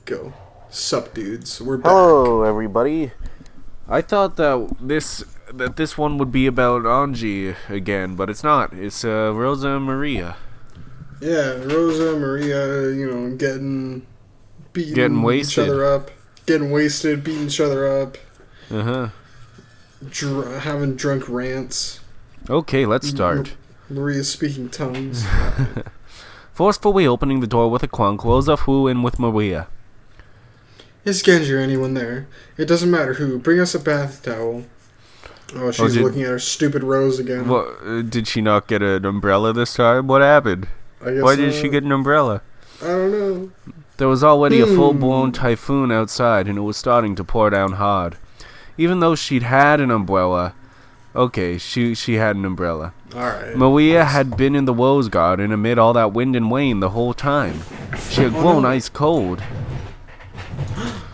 Go. Sup, dudes. We're back. Hello, everybody. I thought that this one would be about Angie again, but it's not. It's Rosa and Maria. Yeah, Rosa, Maria, getting Wasted. each other up. Getting wasted, beating each other up. Uh-huh. Having drunk rants. Okay, let's start. Maria's speaking tongues. Forcefully opening the door with a clunk, Rosa flew in with Maria. Is Genji or anyone there? It doesn't matter who. Bring us a bath towel. Oh, she's looking at her stupid Rose again. Did she not get an umbrella this time? What happened? Why did she get an umbrella? I don't know. There was already a full-blown typhoon outside, and it was starting to pour down hard. Even though she'd had an umbrella... Okay, she had an umbrella. Alright. Maria had been in the Rose Garden amid all that wind and rain the whole time. She had grown ice cold.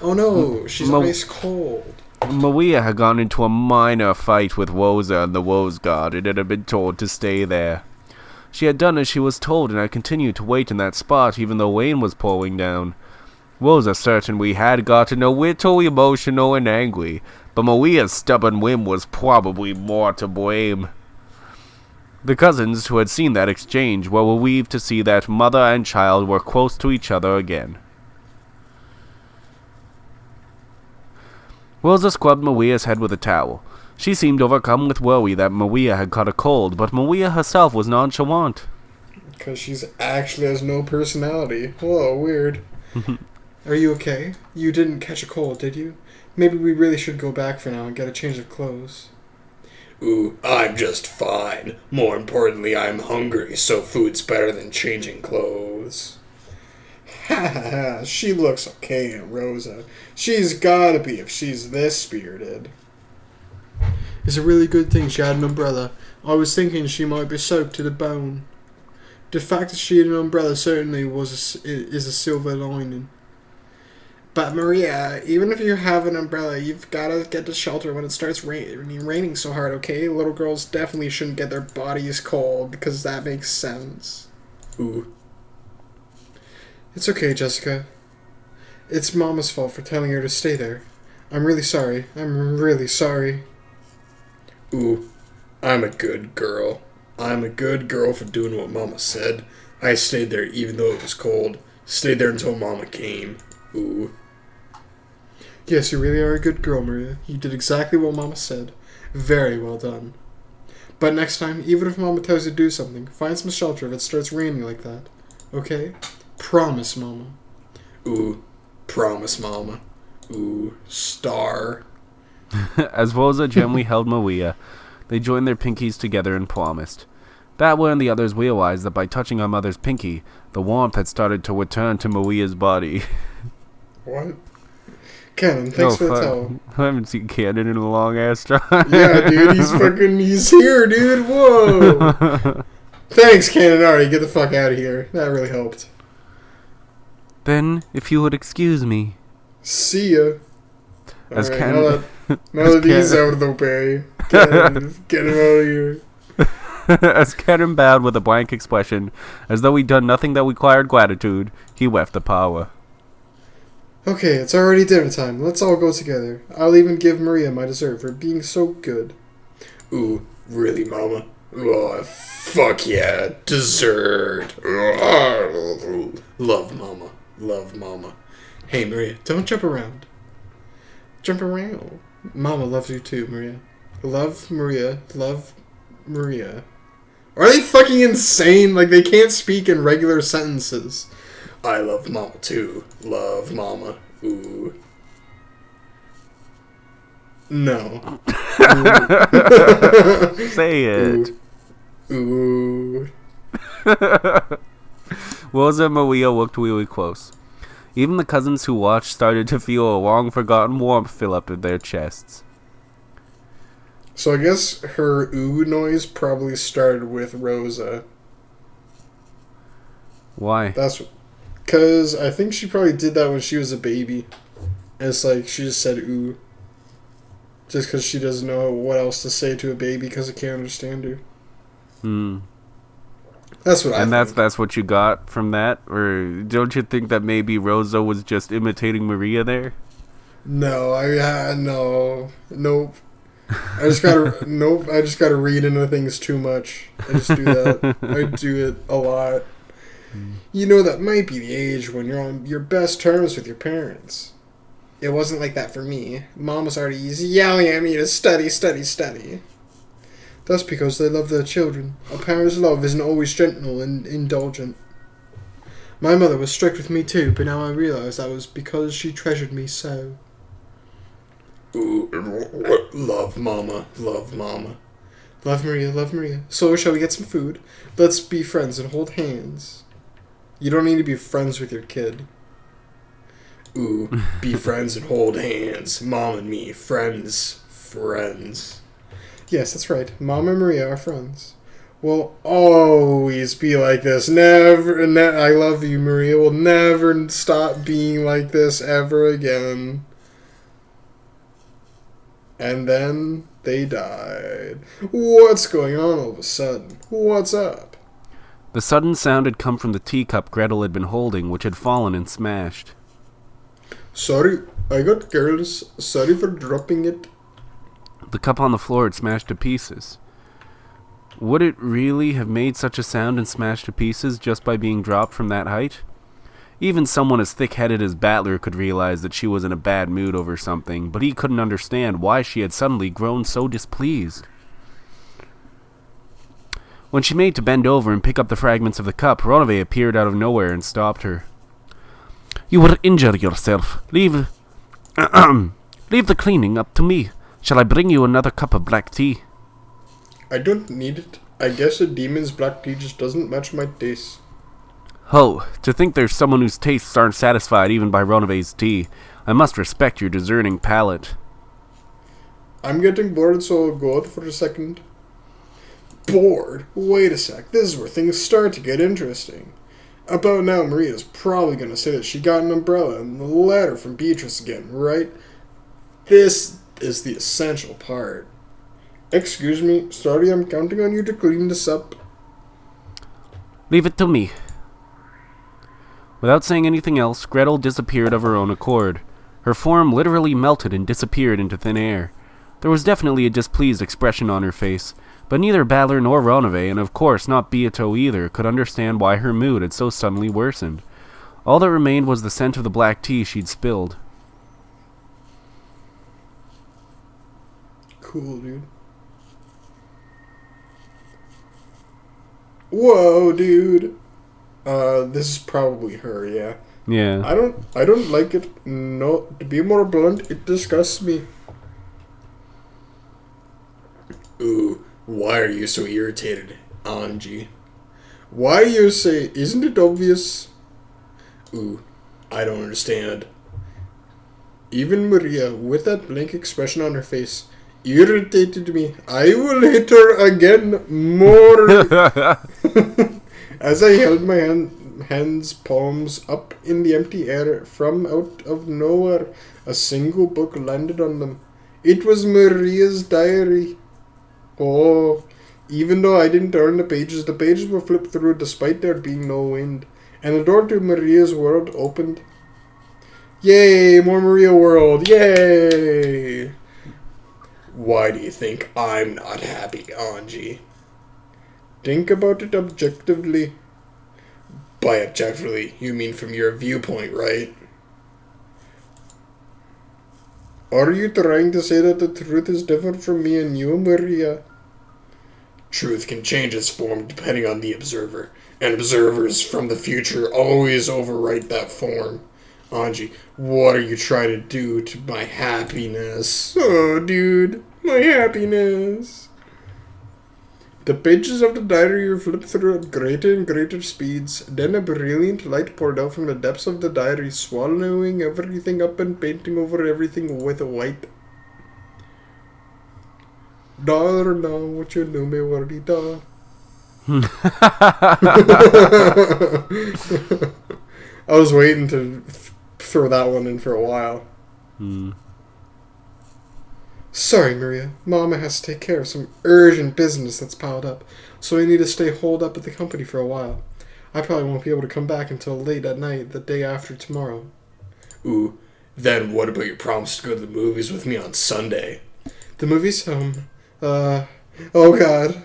Oh no, she's ice cold. Maria had gone into a minor fight with Rosa in the Rose Garden and had been told to stay there. She had done as she was told and had continued to wait in that spot even though rain was pouring down. Rosa certainly had gotten a little emotional and angry, but Maria's stubborn whim was probably more to blame. The cousins who had seen that exchange were relieved to see that mother and child were close to each other again. Rosa scrubbed Maria's head with a towel. She seemed overcome with worry that Maria had caught a cold, but Maria herself was nonchalant. Because she's actually has no personality. Whoa, weird. Are you okay? You didn't catch a cold, did you? Maybe we really should go back for now and get a change of clothes. Ooh, I'm just fine. More importantly, I'm hungry, so food's better than changing clothes. Ha ha ha, she looks okay, Rosa. She's gotta be if she's this spirited. It's a really good thing she had an umbrella. I was thinking she might be soaked to the bone. The fact that she had an umbrella certainly is a silver lining. But Maria, even if you have an umbrella, you've gotta get to shelter when it starts raining so hard, okay? Little girls definitely shouldn't get their bodies cold, because that makes sense. Ooh. It's okay, Jessica. It's Mama's fault for telling her to stay there. I'm really sorry. I'm really sorry. Ooh, I'm a good girl. I'm a good girl for doing what Mama said. I stayed there even though it was cold. Stayed there until Mama came. Ooh. Yes, you really are a good girl, Maria. You did exactly what Mama said. Very well done. But next time, even if Mama tells you to do something, find some shelter if it starts raining like that. Okay? Promise, Mama. Ooh. Promise, Mama. Ooh. Star. As Rosa gently held Maria, they joined their pinkies together and promised. That way and the others realized that by touching our mother's pinky, the warmth had started to return to Maria's body. What? Cannon, thanks for the towel. I haven't seen Cannon in a long ass time. Yeah, dude, he's here, dude. Whoa. Thanks, Cannon. Alright, get the fuck out of here. That really helped. Then, if you would excuse me. See ya. As right, Cannon... now that he's out of the way, get him out of here. As Cannon bowed with a blank expression, as though he'd done nothing that required gratitude, he left the parlor. Okay, it's already dinner time. Let's all go together. I'll even give Maria my dessert for being so good. Ooh, really, Mama? Oh, fuck yeah. Dessert. Love Mama. Love Mama. Hey, Maria, don't jump around. Jump around. Mama loves you too, Maria. Love Maria. Love Maria. Are they fucking insane? Like, they can't speak in regular sentences. I love Mama too. Love Mama. Ooh. No. Say it. Ooh. Rosa and Maria looked really close. Even the cousins who watched started to feel a long-forgotten warmth fill up in their chests. So I guess her ooh noise probably started with Rosa. Why? That's because I think she probably did that when she was a baby. And it's like she just said ooh. Just because she doesn't know what else to say to a baby because it can't understand her. That's what I And think. that's what you got from that? Or don't you think that maybe Rosa was just imitating Maria there? No, nope. Nope. I just gotta read into things too much. I just do that. I do it a lot. You know, that might be the age when you're on your best terms with your parents. It wasn't like that for me. Mom was already yelling at me to study, study, study. That's because they love their children. A parent's love isn't always gentle and indulgent. My mother was strict with me too, but now I realize that was because she treasured me so. Ooh, love mama, love mama. Love Maria, love Maria. So, shall we get some food? Let's be friends and hold hands. You don't need to be friends with your kid. Ooh, be friends and hold hands. Mom and me, friends. Yes, that's right. Mom and Maria are friends. We'll always be like this. Never. I love you, Maria. We'll never stop being like this ever again. And then they died. What's going on all of a sudden? What's up? The sudden sound had come from the teacup Gretel had been holding, which had fallen and smashed. Sorry, I got careless. Sorry for dropping it. The cup on the floor had smashed to pieces. Would it really have made such a sound and smashed to pieces just by being dropped from that height? Even someone as thick-headed as Battler could realize that she was in a bad mood over something, but he couldn't understand why she had suddenly grown so displeased. When she made to bend over and pick up the fragments of the cup, Ronove appeared out of nowhere and stopped her. "You will injure yourself. Leave the cleaning up to me. Shall I bring you another cup of black tea?" I don't need it. I guess a demon's black tea just doesn't match my taste. Ho, to think there's someone whose tastes aren't satisfied even by Ronove's tea. I must respect your discerning palate. I'm getting bored, so I'll go out for a second. Bored? Wait a sec. This is where things start to get interesting. About now, Maria's probably going to say that she got an umbrella and the letter from Beatrice again, right? This is the essential part. Excuse me, sorry, I'm counting on you to clean this up. Leave it to me. Without saying anything else, Gretel disappeared of her own accord. Her form literally melted and disappeared into thin air. There was definitely a displeased expression on her face, but neither Battler nor Ronove, and of course not Beato either, could understand why her mood had so suddenly worsened. All that remained was the scent of the black tea she'd spilled. Cool, dude. Whoa, dude. This is probably her, yeah. Yeah. I don't like it. No, to be more blunt, it disgusts me. Ooh, why are you so irritated, Anji? Why you say, isn't it obvious? Ooh, I don't understand. Even Maria, with that blank expression on her face, irritated me. I will hit her again more. As I held my hands palms up in the empty air, from out of nowhere, a single book landed on them. It was Maria's diary. Oh, even though I didn't turn the pages were flipped through despite there being no wind, and the door to Maria's world opened. Yay, more Maria world, yay! Why do you think I'm not happy, Anji? Think about it objectively. By objectively, you mean from your viewpoint, right? Are you trying to say that the truth is different from me and you, Maria? Truth can change its form depending on the observer, and observers from the future always overwrite that form. Anji, what are you trying to do to my happiness? Oh, dude, my happiness. The pages of the diary were flipped through at greater and greater speeds. Then a brilliant light poured out from the depths of the diary, swallowing everything up and painting over everything with white. Dar now, what you know me, wordy da. I was waiting to throw that one in for a while. Sorry, Maria. Mama has to take care of some urgent business that's piled up, so I need to stay holed up at the company for a while. I probably won't be able to come back until late at night the day after tomorrow. Ooh, then what about your promise to go to the movies with me on Sunday? The movies? Oh god.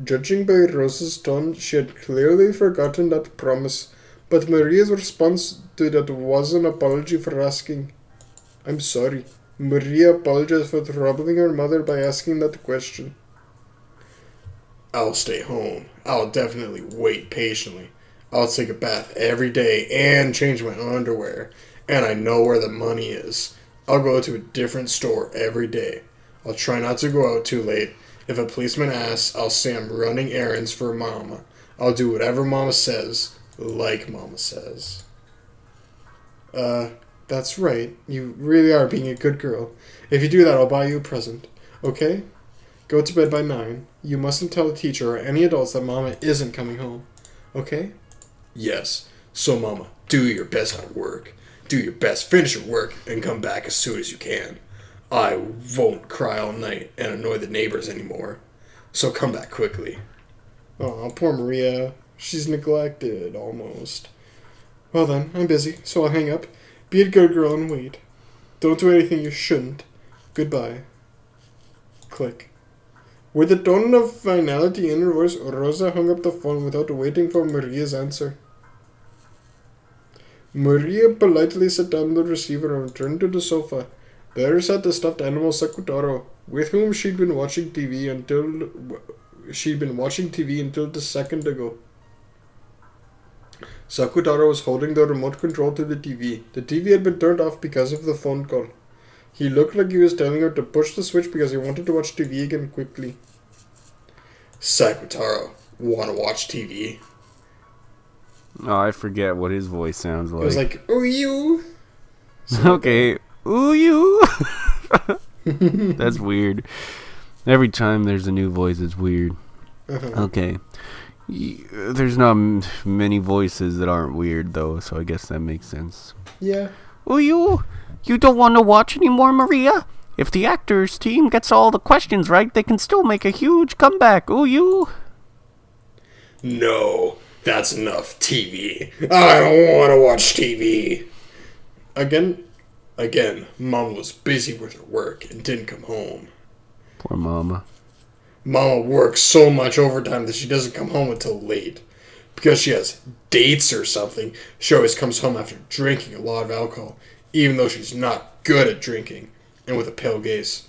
Judging by Rosa's tone, she had clearly forgotten that promise, but Maria's response to that was an apology for asking. I'm sorry. Maria apologized for troubling her mother by asking that question. I'll stay home. I'll definitely wait patiently. I'll take a bath every day and change my underwear. And I know where the money is. I'll go to a different store every day. I'll try not to go out too late. If a policeman asks, I'll say I'm running errands for Mama. I'll do whatever Mama says, like Mama says. That's right. You really are being a good girl. If you do that, I'll buy you a present. Okay? Go to bed by 9. You mustn't tell the teacher or any adults that Mama isn't coming home. Okay? Yes. So, Mama, do your best at work. Do your best, finish your work, and come back as soon as you can. I won't cry all night and annoy the neighbors anymore. So come back quickly. Oh, poor Maria. She's neglected, almost. Well then, I'm busy, so I'll hang up. Be a good girl and wait. Don't do anything you shouldn't. Goodbye. Click. With a tone of finality in her voice, Rosa hung up the phone without waiting for Maria's answer. Maria politely set down the receiver and turned to the sofa. There sat the stuffed animal Sakutaro, with whom she'd been watching TV until the second ago. Sakutaro was holding the remote control to the TV. The TV had been turned off because of the phone call. He looked like he was telling her to push the switch because he wanted to watch TV again quickly. Sakutaro, wanna watch TV? Oh, I forget what his voice sounds like. It was like, oh, you. Okay. Ooh, you. That's weird. Every time there's a new voice, it's weird. Okay. There's not many voices that aren't weird, though, so I guess that makes sense. Yeah. Ooh, you don't want to watch anymore, Maria? If the actors team gets all the questions right, they can still make a huge comeback. Ooh, you. No, that's enough TV. I don't want to watch TV. Again, Mama was busy with her work and didn't come home. Poor Mama. Mama works so much overtime that she doesn't come home until late. Because she has dates or something, she always comes home after drinking a lot of alcohol, even though she's not good at drinking. And with a pale gaze,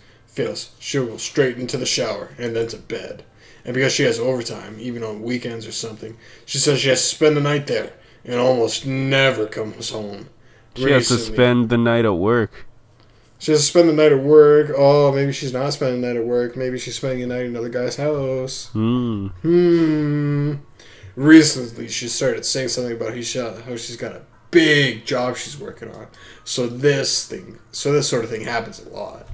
she'll go straight into the shower and then to bed. And because she has overtime, even on weekends or something, she says she has to spend the night there and almost never comes home. She has to spend the night at work. She has to spend the night at work. Oh, maybe she's not spending the night at work. Maybe she's spending the night in another guy's house. Recently, she started saying something about how she's got a big job she's working on. So this sort of thing happens a lot.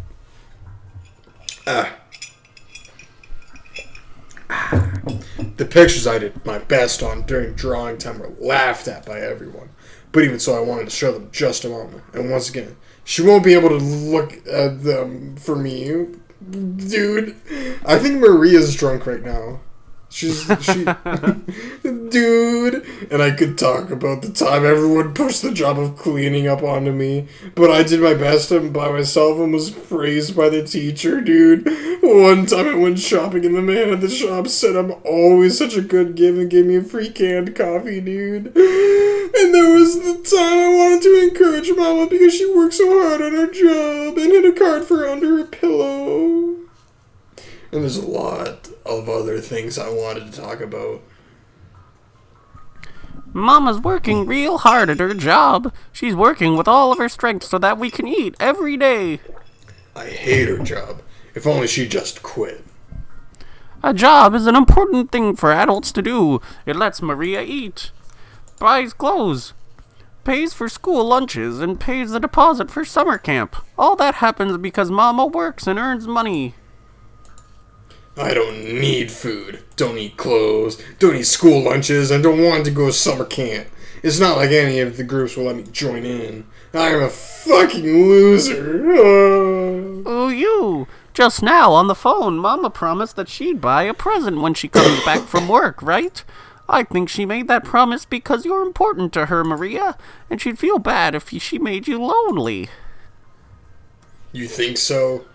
The pictures I did my best on during drawing time were laughed at by everyone. But even so, I wanted to show them just a moment. And once again, she won't be able to look at them for me. Dude, I think Maria's drunk right now. Dude. And I could talk about the time everyone pushed the job of cleaning up onto me. But I did my best by myself and was praised by the teacher, dude. One time I went shopping and the man at the shop said I'm always such a good give and gave me a free canned coffee, dude. And there was the time I wanted to encourage Mama because she worked so hard on her job and hid a card for her under her pillow. And there's a lot of other things I wanted to talk about. Mama's working real hard at her job. She's working with all of her strength so that we can eat every day. I hate her job. If only she just quit. A job is an important thing for adults to do. It lets Maria eat, buys clothes, pays for school lunches, and pays the deposit for summer camp. All that happens because Mama works and earns money. I don't need food, don't need clothes, don't need school lunches, and don't want to go to summer camp. It's not like any of the groups will let me join in. I'm a fucking loser. Oh. Oh, you! Just now on the phone, Mama promised that she'd buy a present when she comes back from work, right? I think she made that promise because you're important to her, Maria, and she'd feel bad if she made you lonely. You think so?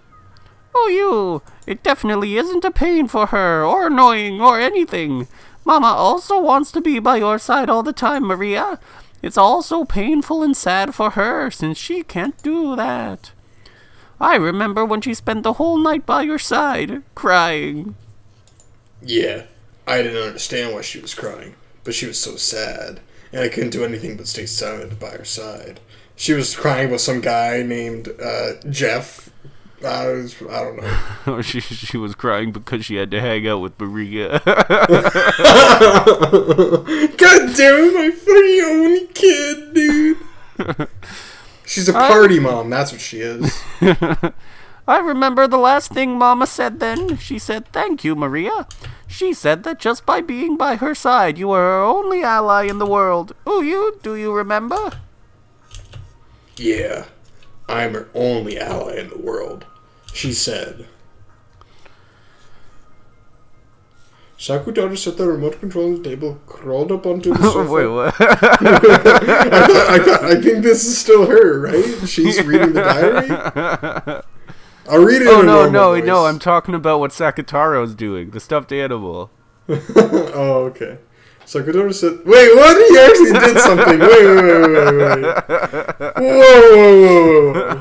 Oh, you! It definitely isn't a pain for her, or annoying, or anything. Mama also wants to be by your side all the time, Maria. It's all so painful and sad for her, since she can't do that. I remember when she spent the whole night by your side, crying. Yeah, I didn't understand why she was crying, but she was so sad, and I couldn't do anything but stay silent by her side. She was crying about some guy named Jeff. I don't know. She was crying because she had to hang out with Maria. God damn it, my pretty only kid, dude. She's a party mom, that's what she is. I remember the last thing Mama said then. She said, "Thank you, Maria." She said that just by being by her side, you were her only ally in the world. Do you remember? Yeah, I'm her only ally in the world, she said. Sakutaro set the remote control on the table, crawled up onto the sofa. Wait, what? I think this is still her, right? She's reading the diary? I'll read it in a normal voice. No, I'm talking about what Sakutaro's doing, the stuffed animal. Oh, okay. Sakutaro said, wait, what? He actually did something. Wait. Whoa.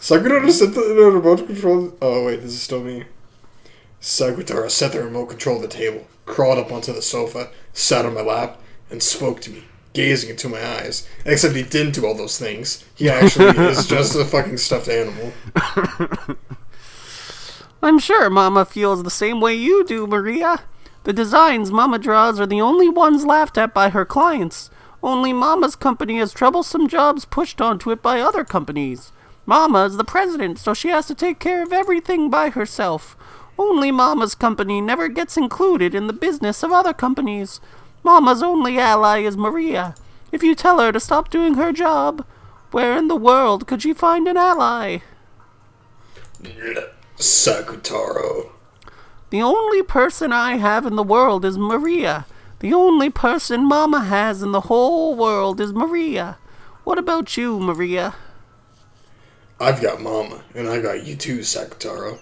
Sakutaro set the remote control... Oh, wait, this is still me. Sakutaro set the remote control of the table, crawled up onto the sofa, sat on my lap, and spoke to me, gazing into my eyes. Except he didn't do all those things. He actually is just a fucking stuffed animal. I'm sure Mama feels the same way you do, Maria. The designs Mama draws are the only ones laughed at by her clients. Only Mama's company has troublesome jobs pushed onto it by other companies. Mama is the president, so she has to take care of everything by herself. Only Mama's company never gets included in the business of other companies. Mama's only ally is Maria. If you tell her to stop doing her job, where in the world could she find an ally? Sakutaro. The only person I have in the world is Maria. The only person Mama has in the whole world is Maria. What about you, Maria? I've got Mama, and I got you too, Sakutaro.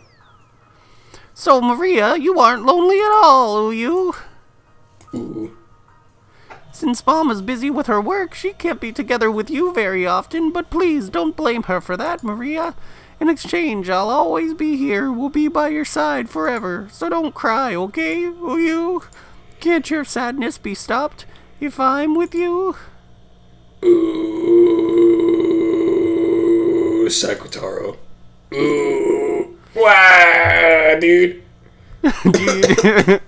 So, Maria, you aren't lonely at all, are you? Ooh. Since Mama's busy with her work, she can't be together with you very often, but please don't blame her for that, Maria. In exchange, I'll always be here, will be by your side forever, so don't cry, okay, will you? Can't your sadness be stopped if I'm with you? Ooh, Sakutaro. Ooh. Wow, dude. Dude.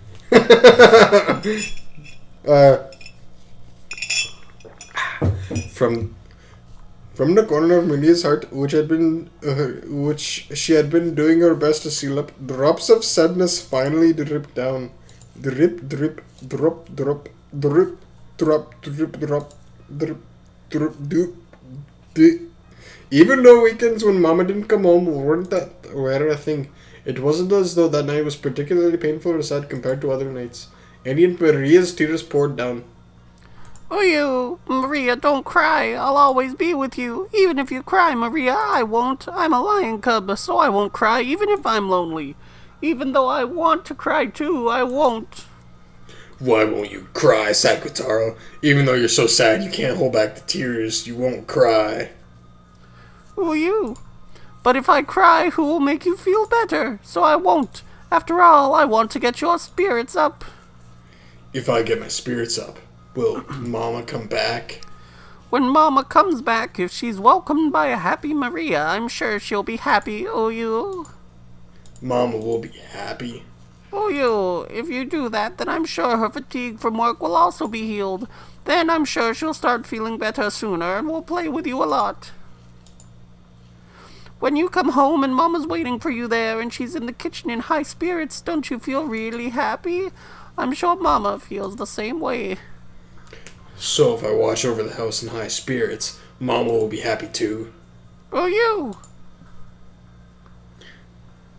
From the corner of Maria's heart, which she had been doing her best to seal up, drops of sadness finally dripped down. Drip, drip, drop, drop, drip, drop, drip, drop, drip, drip, doop, doop. Even though weekends when Mama didn't come home weren't a thing, it wasn't as though that night was particularly painful or sad compared to other nights. And Maria's tears poured down. Oh, you, Maria, don't cry. I'll always be with you. Even if you cry, Maria, I won't. I'm a lion cub, so I won't cry, even if I'm lonely. Even though I want to cry too, I won't. Why won't you cry, Sakutaro? Even though you're so sad you can't hold back the tears, you won't cry. Oh, you. But if I cry, who will make you feel better? So I won't. After all, I want to get your spirits up. If I get my spirits up, will Mama come back? When Mama comes back, if she's welcomed by a happy Maria, I'm sure she'll be happy, oh you. Mama will be happy. Oh you, if you do that, then I'm sure her fatigue from work will also be healed. Then I'm sure she'll start feeling better sooner and will play with you a lot. When you come home and Mama's waiting for you there and she's in the kitchen in high spirits, don't you feel really happy? I'm sure Mama feels the same way. So if I watch over the house in high spirits, Mama will be happy too. Oh, you!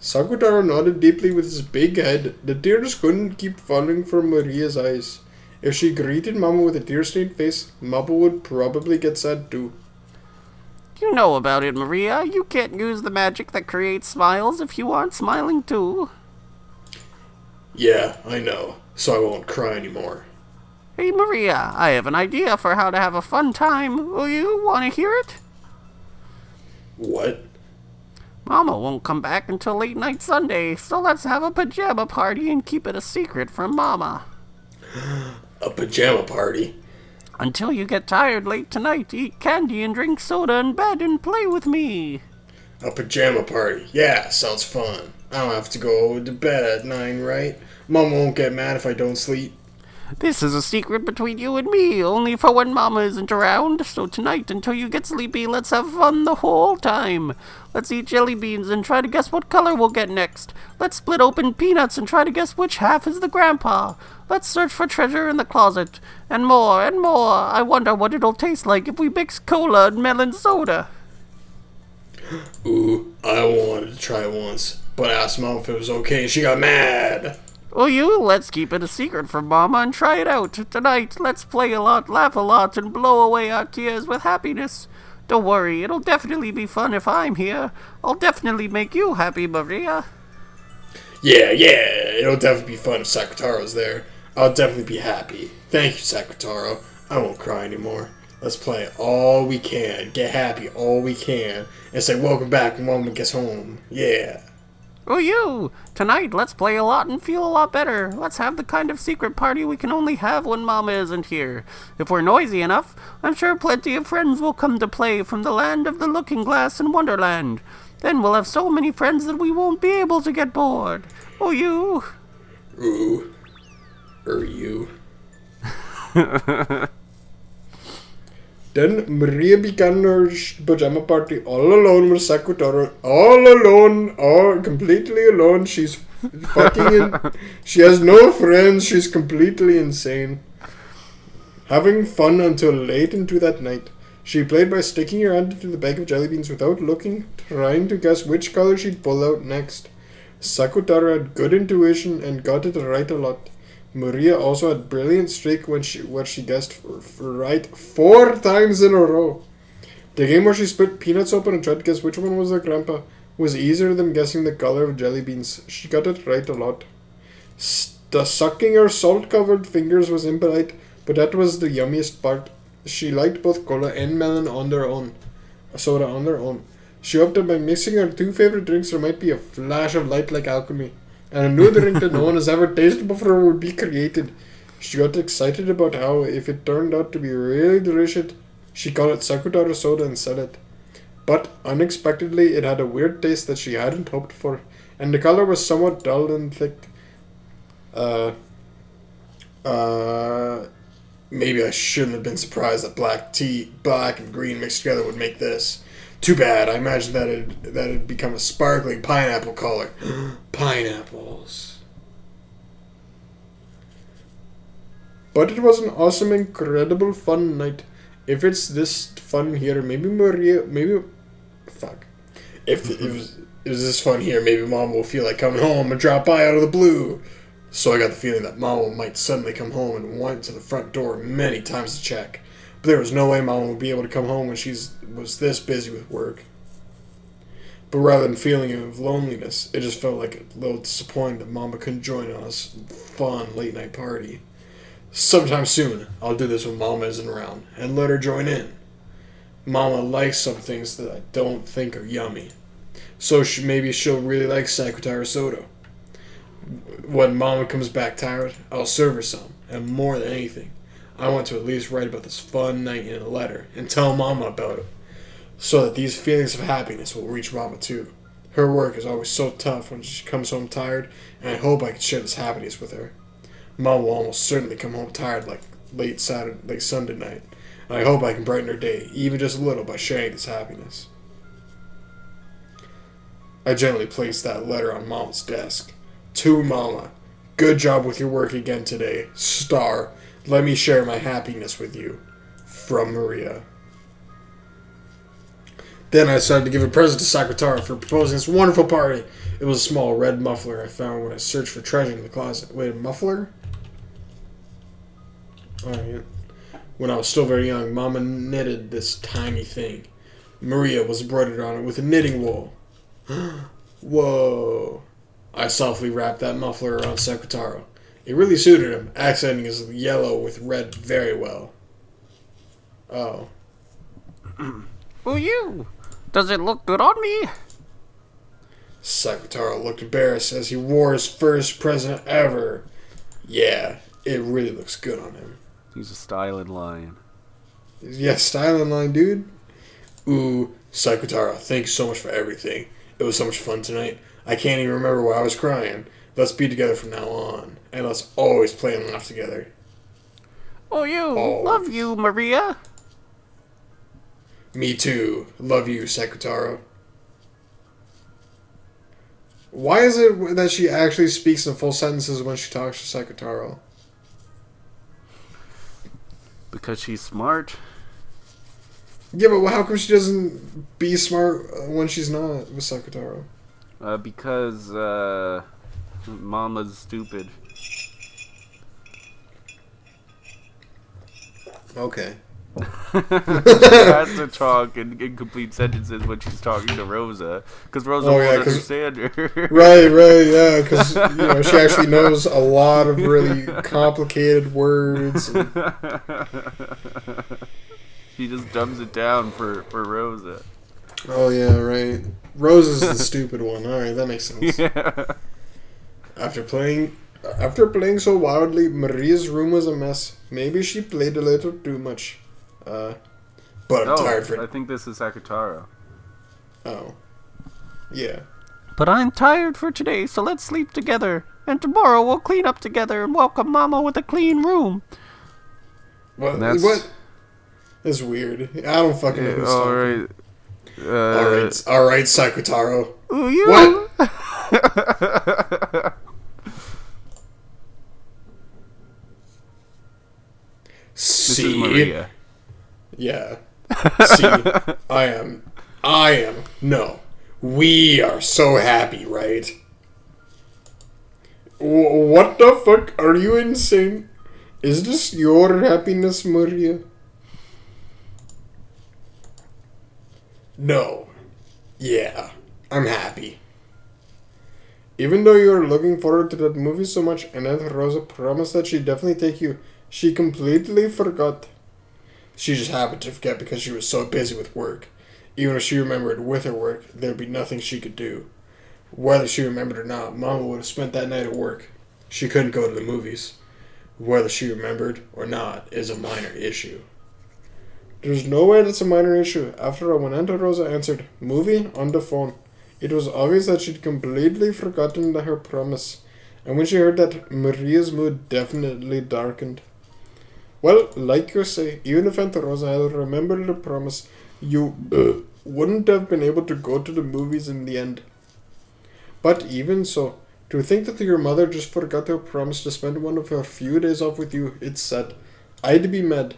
Sakutaro nodded deeply with his big head. The tears couldn't keep falling from Maria's eyes. If she greeted Mama with a tear-stained face, Mama would probably get sad too. You know about it, Maria. You can't use the magic that creates smiles if you aren't smiling too. Yeah, I know. So I won't cry anymore. Hey, Maria, I have an idea for how to have a fun time. Will you want to hear it? What? Mama won't come back until late night Sunday, so let's have a pajama party and keep it a secret from Mama. A pajama party? Until you get tired late tonight, eat candy and drink soda in bed and play with me. A pajama party? Yeah, sounds fun. I don't have to go to bed at 9, right? Mom won't get mad if I don't sleep. This is a secret between you and me, only for when Mama isn't around. So tonight, until you get sleepy, let's have fun the whole time. Let's eat jelly beans and try to guess what color we'll get next. Let's split open peanuts and try to guess which half is the grandpa. Let's search for treasure in the closet. And more, and more. I wonder what it'll taste like if we mix cola and melon soda. Ooh, I wanted to try it once, but I asked Mom if it was okay and she got mad. Well, let's keep it a secret from Mama and try it out. Tonight, let's play a lot, laugh a lot, and blow away our tears with happiness. Don't worry, it'll definitely be fun if I'm here. I'll definitely make you happy, Maria. Yeah, it'll definitely be fun if Sakutaro's there. I'll definitely be happy. Thank you, Sakutaro. I won't cry anymore. Let's play all we can, get happy all we can, and say welcome back when Mama gets home. Yeah. Tonight, let's play a lot and feel a lot better. Let's have the kind of secret party we can only have when Mama isn't here. If we're noisy enough, I'm sure plenty of friends will come to play from the land of the Looking Glass and Wonderland. Then we'll have so many friends that we won't be able to get bored. Ooh. You. Then Maria began her pajama party all alone with Sakutaro. All alone, completely alone. She's she has no friends. She's completely insane. Having fun until late into that night. She played by sticking her hand into the bag of jelly beans without looking, trying to guess which color she'd pull out next. Sakutaro had good intuition and got it right a lot. Maria also had brilliant streak where she guessed right 4 times in a row. The game where she split peanuts open and tried to guess which one was the grandpa was easier than guessing the color of jelly beans. She got it right a lot. The sucking her salt-covered fingers was impolite, but that was the yummiest part. She liked both cola and melon on their own. Soda on their own. She hoped that by mixing her 2 favorite drinks there might be a flash of light like alchemy, and a new drink that no one has ever tasted before would be created. She got excited about how, if it turned out to be really delicious, she called it Sakutaro soda and said it. But, unexpectedly, it had a weird taste that she hadn't hoped for, and the color was somewhat dull and thick. Maybe I shouldn't have been surprised that black and green mixed together would make this. Too bad. I imagined that it'd become a sparkling pineapple color. Pineapples. But it was an awesome, incredible, fun night. If it's this fun here, If it was this fun here, maybe Mom will feel like coming home and drop by out of the blue. So I got the feeling that Mama might suddenly come home and went to the front door many times to check. But there was no way Mama would be able to come home when she was this busy with work. But rather than feeling of loneliness, it just felt like a little disappointing that Mama couldn't join us fun late night party. Sometime soon, I'll do this when Mama isn't around, and let her join in. Mama likes some things that I don't think are yummy. So maybe she'll really like Sakutaro soda. When Mama comes back tired, I'll serve her some, and more than anything, I want to at least write about this fun night in a letter and tell Mama about it, so that these feelings of happiness will reach Mama too. Her work is always so tough when she comes home tired, and I hope I can share this happiness with her. Mama will almost certainly come home tired like late Sunday night, and I hope I can brighten her day, even just a little, by sharing this happiness. I gently placed that letter on Mama's desk. To Mama, good job with your work again today. Star. Let me share my happiness with you. From Maria. Then I decided to give a present to Sakatara for proposing this wonderful party. It was a small red muffler I found when I searched for treasure in the closet. Wait, a muffler? Alright. When I was still very young, Mama knitted this tiny thing. Maria was embroidered on it with a knitting wool. Whoa. I softly wrapped that muffler around Sakataro. It really suited him, accenting his yellow with red very well. Oh. Who you? Does it look good on me? Sakataro looked embarrassed as he wore his first present ever. Yeah, it really looks good on him. He's a styling lion. Yeah, styling line, dude. Ooh, Sakataro, thanks so much for everything. It was so much fun tonight. I can't even remember why I was crying. Let's be together from now on. And let's always play and laugh together. Oh, you. Love you, Maria. Me too. Love you, Sakataro. Why is it that she actually speaks in full sentences when she talks to Sakataro? Because she's smart. Yeah, but how come she doesn't be smart when she's not with Sakataro? Because, Mama's stupid. Okay. She has to talk in incomplete sentences when she's talking to Rosa, because Rosa won't understand her. Right, yeah, because she actually knows a lot of really complicated words. She just dumbs it down for Rosa. Oh yeah, right. Rosa's the stupid one. All right, that makes sense. Yeah. After playing so wildly, Maria's room was a mess. Maybe she played a little too much. But I'm tired for it. I think this is Sakataro. Oh. Yeah. But I'm tired for today, so let's sleep together. And tomorrow we'll clean up together and welcome Mama with a clean room. What? That's weird. I don't fucking know who's talking. Alright, Sakutaro. Ooh, you. What? This is Maria. Yeah. See, no. We are so happy, right? What the fuck? Are you insane? Is this your happiness, Maria? No. Yeah, I'm happy. Even though you are looking forward to that movie so much, and Aunt Rosa promised that she'd definitely take you, she completely forgot. She just happened to forget because she was so busy with work. Even if she remembered with her work, there'd be nothing she could do. Whether she remembered or not, Mama would have spent that night at work. She couldn't go to the movies. Whether she remembered or not is a minor issue. There's no way that's a minor issue. After all, when Aunt Rosa answered, "Movie?" on the phone, it was obvious that she'd completely forgotten her promise. And when she heard that, Maria's mood definitely darkened. Well, like you say, even if Aunt Rosa had remembered the promise, you wouldn't have been able to go to the movies in the end. But even so, to think that your mother just forgot her promise to spend one of her few days off with you, it's sad. I'd be mad.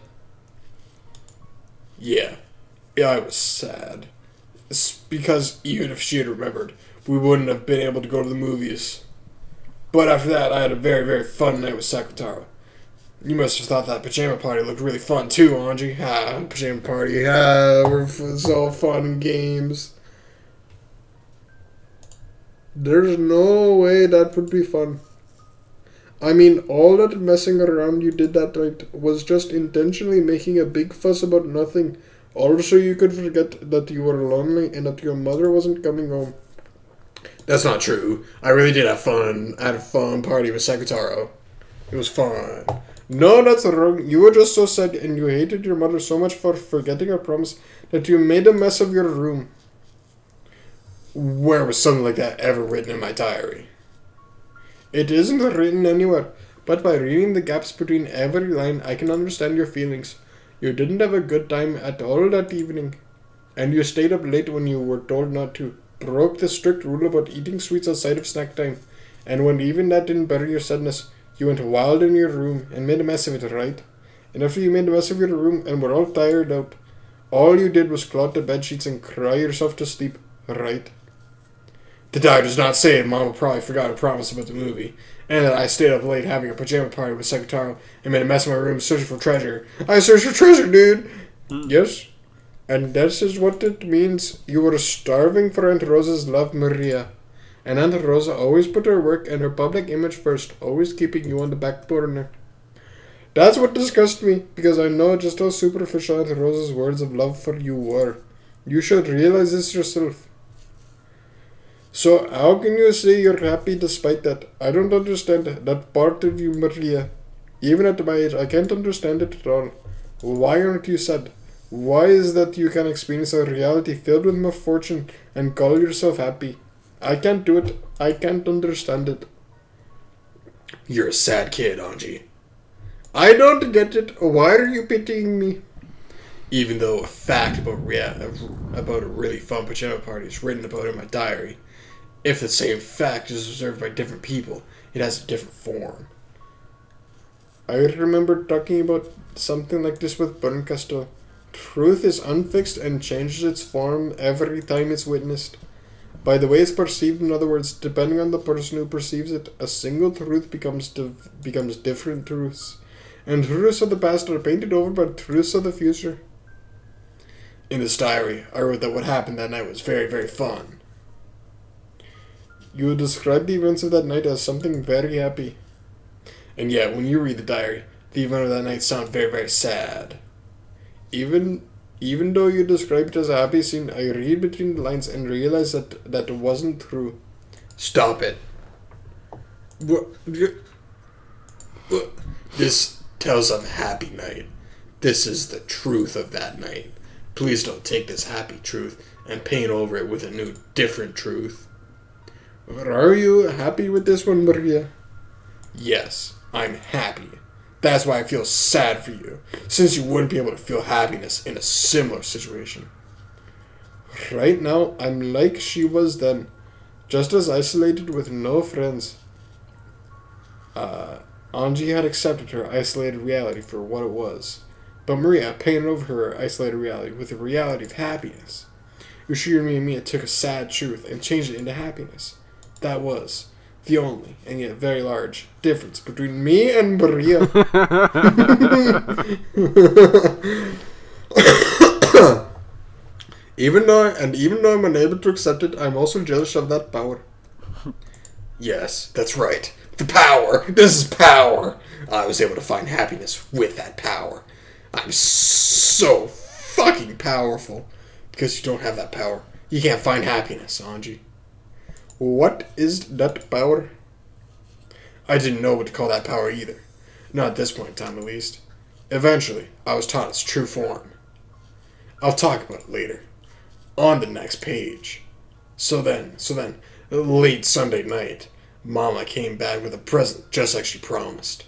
Yeah, I was sad. It's because even if she had remembered, we wouldn't have been able to go to the movies. But after that, I had a very, very fun night with Sakutaro. You must have thought that pajama party looked really fun too, Anji. Pajama party. It's all fun and games. There's no way that would be fun. I mean, all that messing around you did that night was just intentionally making a big fuss about nothing. All so you could forget that you were lonely and that your mother wasn't coming home. That's not true. I really did have fun. I had a fun party with Sakutaro. It was fun. No, that's wrong. You were just so sad and you hated your mother so much for forgetting her promise that you made a mess of your room. Where was something like that ever written in my diary? It isn't written anywhere, but by reading the gaps between every line, I can understand your feelings. You didn't have a good time at all that evening, and you stayed up late when you were told not to, broke the strict rule about eating sweets outside of snack time, and when even that didn't bury your sadness, You went wild in your room and made a mess of it, right? And after you made a mess of your room and were all tired out, all you did was claw at the bedsheets and cry yourself to sleep, right? The diary does not say Mama probably forgot her promise about the movie, and that I stayed up late having a pajama party with Secretarial and made a mess of my room searching for treasure. I searched for treasure, dude! Yes? And this is what it means. You were starving for Aunt Rosa's love, Maria. And Aunt Rosa always put her work and her public image first, always keeping you on the back burner. That's what disgusts me, because I know just how superficial Aunt Rosa's words of love for you were. You should realize this yourself. So how can you say you're happy despite that? I don't understand that part of you, Maria. Even at my age, I can't understand it at all. Why aren't you sad? Why is that you can experience a reality filled with misfortune and call yourself happy? I can't do it. I can't understand it. You're a sad kid, Anji. I don't get it. Why are you pitying me? Even though a fact about a really fun pajama party is written about in my diary, if the same fact is observed by different people, it has a different form. I remember talking about something like this with Bernkastel. Truth is unfixed and changes its form every time it's witnessed. By the way it's perceived, in other words, depending on the person who perceives it, a single truth becomes different truths. And truths of the past are painted over by truths of the future. In this diary, I wrote that what happened that night was very, very fun. You described the events of that night as something very happy. And yet, when you read the diary, the event of that night sounds very, very sad. Even though you described it as a happy scene, I read between the lines and realize that it wasn't true. Stop it. This tells of a happy night. This is the truth of that night. Please don't take this happy truth and paint over it with a new, different truth. Are you happy with this one, Maria? Yes, I'm happy. That's why I feel sad for you, since you wouldn't be able to feel happiness in a similar situation. Right now, I'm like she was then, just as isolated with no friends. Anji had accepted her isolated reality for what it was, but Maria painted over her isolated reality with the reality of happiness. Ushiri and Mia took a sad truth and changed it into happiness. That was the only, and yet very large, difference between me and Maria. Even though I'm unable to accept it, I'm also jealous of that power. Yes, that's right. The power! This is power! I was able to find happiness with that power. I'm so fucking powerful. Because you don't have that power, you can't find happiness, Anji. What is that power? I didn't know what to call that power either. Not at this point in time, at least. Eventually, I was taught its true form. I'll talk about it later. On the next page. So then, late Sunday night, Mama came back with a present just like she promised.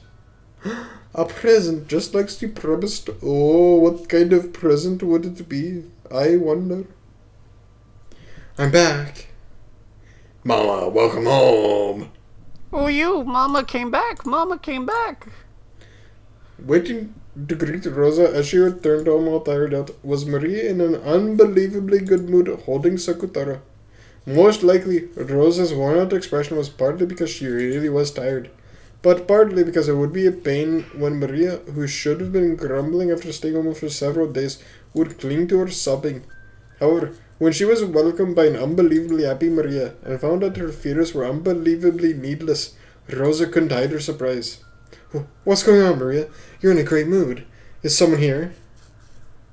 A present just like she promised? Oh, what kind of present would it be? I wonder. I'm back. Mama, welcome home. Oh, you! Mama came back! Mama came back! Waiting to greet Rosa as she returned home all tired out was Maria in an unbelievably good mood holding Sakutara. Most likely, Rosa's worn-out expression was partly because she really was tired, but partly because it would be a pain when Maria, who should have been grumbling after staying home for several days, would cling to her sobbing. However, when she was welcomed by an unbelievably happy Maria and found that her fears were unbelievably needless, Rosa couldn't hide her surprise. What's going on, Maria? You're in a great mood. Is someone here?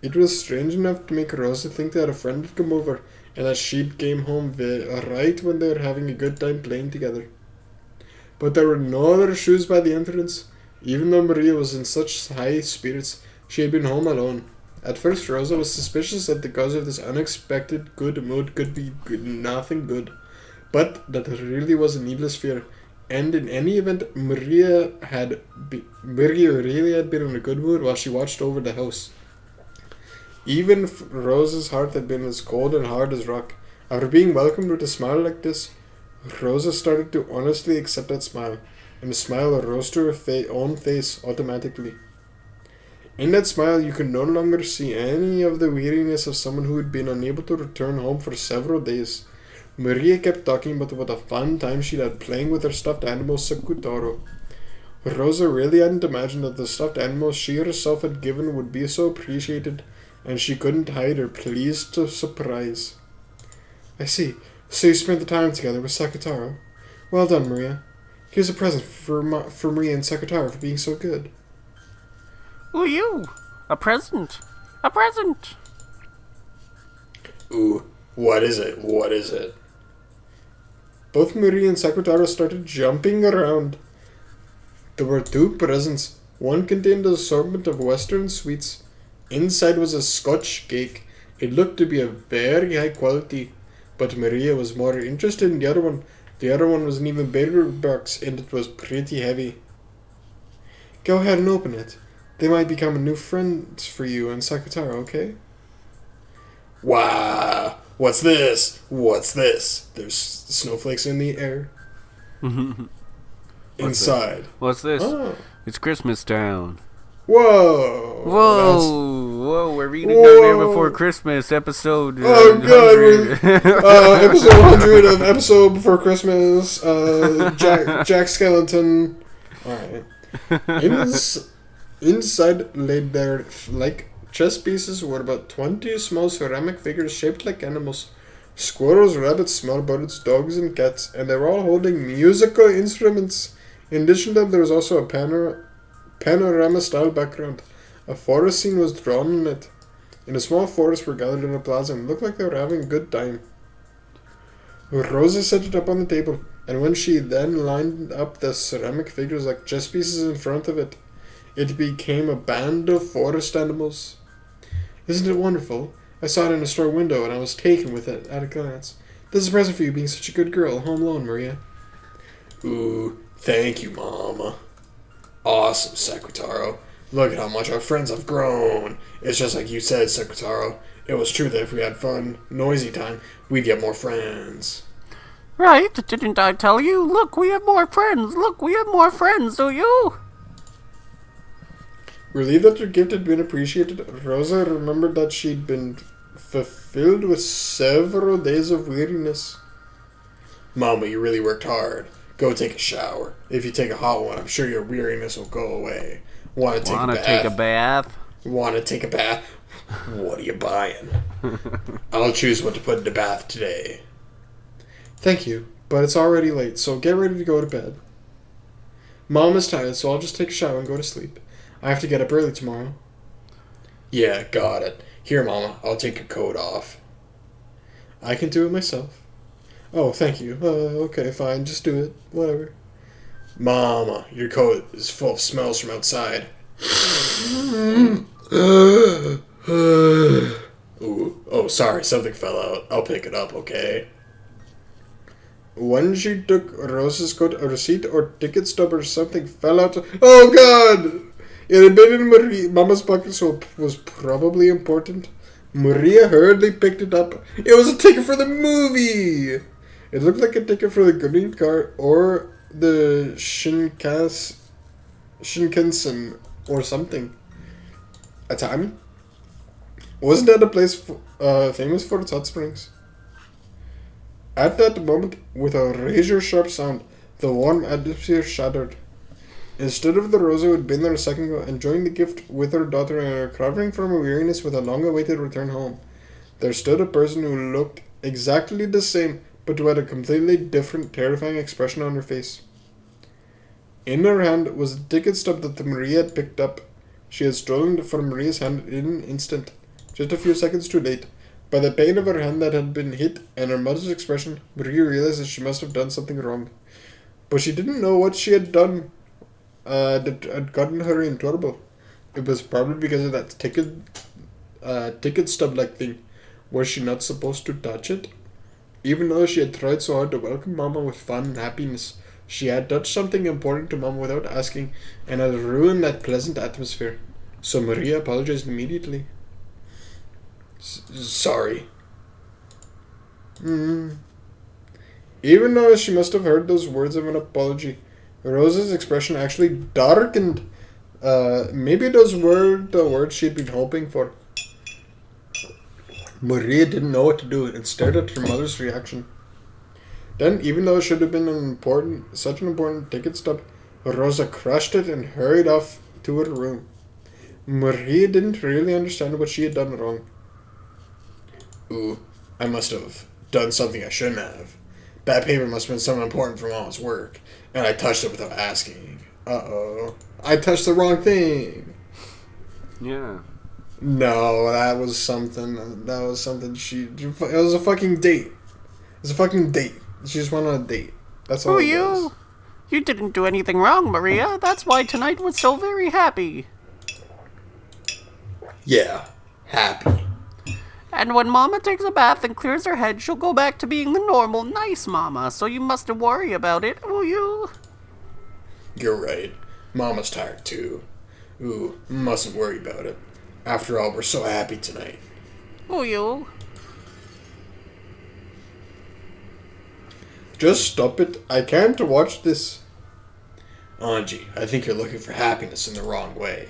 It was strange enough to make Rosa think that a friend had come over and that she came home right when they were having a good time playing together. But there were no other shoes by the entrance. Even though Maria was in such high spirits, she had been home alone. At first, Rosa was suspicious that the cause of this unexpected good mood could be nothing good, but that it really was a needless fear. And in any event, Maria really had been in a good mood while she watched over the house. Even if Rosa's heart had been as cold and hard as rock, after being welcomed with a smile like this, Rosa started to honestly accept that smile. and a smile rose to her own face automatically. In that smile, you could no longer see any of the weariness of someone who had been unable to return home for several days. Maria kept talking about what a fun time she'd had playing with her stuffed animal Sakutaro. Rosa really hadn't imagined that the stuffed animal she herself had given would be so appreciated, and she couldn't hide her pleased surprise. I see. So you spent the time together with Sakutaro. Well done, Maria. Here's a present for Maria and Sakutaro for being so good. Ooh, you! A present! A present! Ooh, what is it? What is it? Both Maria and Sakutaro started jumping around. There were two presents. One contained an assortment of Western sweets. Inside was a Scotch cake. It looked to be of very high quality, but Maria was more interested in the other one. The other one was an even bigger box, and it was pretty heavy. Go ahead and open it. They might become new friends for you and Sakutaro, okay? Wow! What's this? What's this? There's snowflakes in the air. What's Inside. What's this? Oh. It's Christmas Town. Whoa! Whoa, we're reading Nightmare Before Christmas episode. Oh god, 100. episode 100 of Episode Before Christmas. Jack Skellington. Alright. Inside laid there like chess pieces were about 20 small ceramic figures shaped like animals. Squirrels, rabbits, small birds, dogs, and cats, and they were all holding musical instruments. In addition to them, there was also a panorama-style background. A forest scene was drawn on it. In a small forest were gathered in a plaza and looked like they were having a good time. Rosa set it up on the table, and when she then lined up the ceramic figures like chess pieces in front of it, it became a band of forest animals. Isn't it wonderful? I saw it in a store window and I was taken with it at a glance. This is a present for you being such a good girl, home alone, Maria. Ooh, thank you, Mama. Awesome, Sakutaro. Look at how much our friends have grown. It's just like you said, Sakutaro. It was true that if we had fun, noisy time, we'd get more friends. Right, didn't I tell you? Look, we have more friends. Look, we have more friends, do you? Relieved that her gift had been appreciated, Rosa remembered that she'd been fulfilled with several days of weariness. Mama, you really worked hard. Go take a shower. If you take a hot one, I'm sure your weariness will go away. Want to take a bath? Want to take a bath? What are you buying? I'll choose what to put in the bath today. Thank you, but it's already late, so get ready to go to bed. Mom is tired, so I'll just take a shower and go to sleep. I have to get up early tomorrow. Yeah, got it. Here, Mama, I'll take your coat off. I can do it myself. Oh, thank you. Okay, fine, just do it. Whatever. Mama, your coat is full of smells from outside. Ooh, oh, sorry, something fell out. I'll pick it up, okay? When she took Rosa's coat, a receipt or ticket stub or something fell out. Oh, God! It had been in Mama's pocket, so it was probably important. Maria hurriedly picked it up. It was a ticket for the movie! It looked like a ticket for the green car or the Shinkansen or something. Atami? Wasn't that a place famous for its hot springs? At that moment, with a razor-sharp sound, the warm atmosphere shattered. Instead of the Rosa who had been there a second ago, enjoying the gift with her daughter and recovering from her weariness with a long-awaited return home, there stood a person who looked exactly the same, but who had a completely different, terrifying expression on her face. In her hand was the ticket stub that Maria had picked up. She had stolen it from Maria's hand in an instant, just a few seconds too late. By the pain of her hand that had been hit and her mother's expression, Maria realized that she must have done something wrong. But she didn't know what she had done that had gotten her in trouble. It was probably because of that ticket stub-like thing. Was she not supposed to touch it? Even though she had tried so hard to welcome Mama with fun and happiness, she had touched something important to Mama without asking and had ruined that pleasant atmosphere. So Maria apologized immediately. Sorry. Even though she must have heard those words of an apology, Rosa's expression actually darkened. Maybe those were the words she'd been hoping for. Maria didn't know what to do and stared at her mother's reaction. Then, even though it should have been such an important ticket stub, Rosa crushed it and hurried off to her room. Maria didn't really understand what she had done wrong. Ooh, I must have done something I shouldn't have. That paper must have been something important for Mama's work, and I touched it without asking. Uh-oh. I touched the wrong thing. Yeah. No, that was something. It was a fucking date. It was a fucking date. She just went on a date. That's all Who it you? was. You didn't do anything wrong, Maria. That's why tonight was so very happy. Yeah, happy. And when Mama takes a bath and clears her head, she'll go back to being the normal, nice Mama, so you mustn't worry about it, will you? You're right. Mama's tired too. Ooh, mustn't worry about it. After all, we're so happy tonight. Will you? Just stop it. I can't watch this. Anji, I think you're looking for happiness in the wrong way.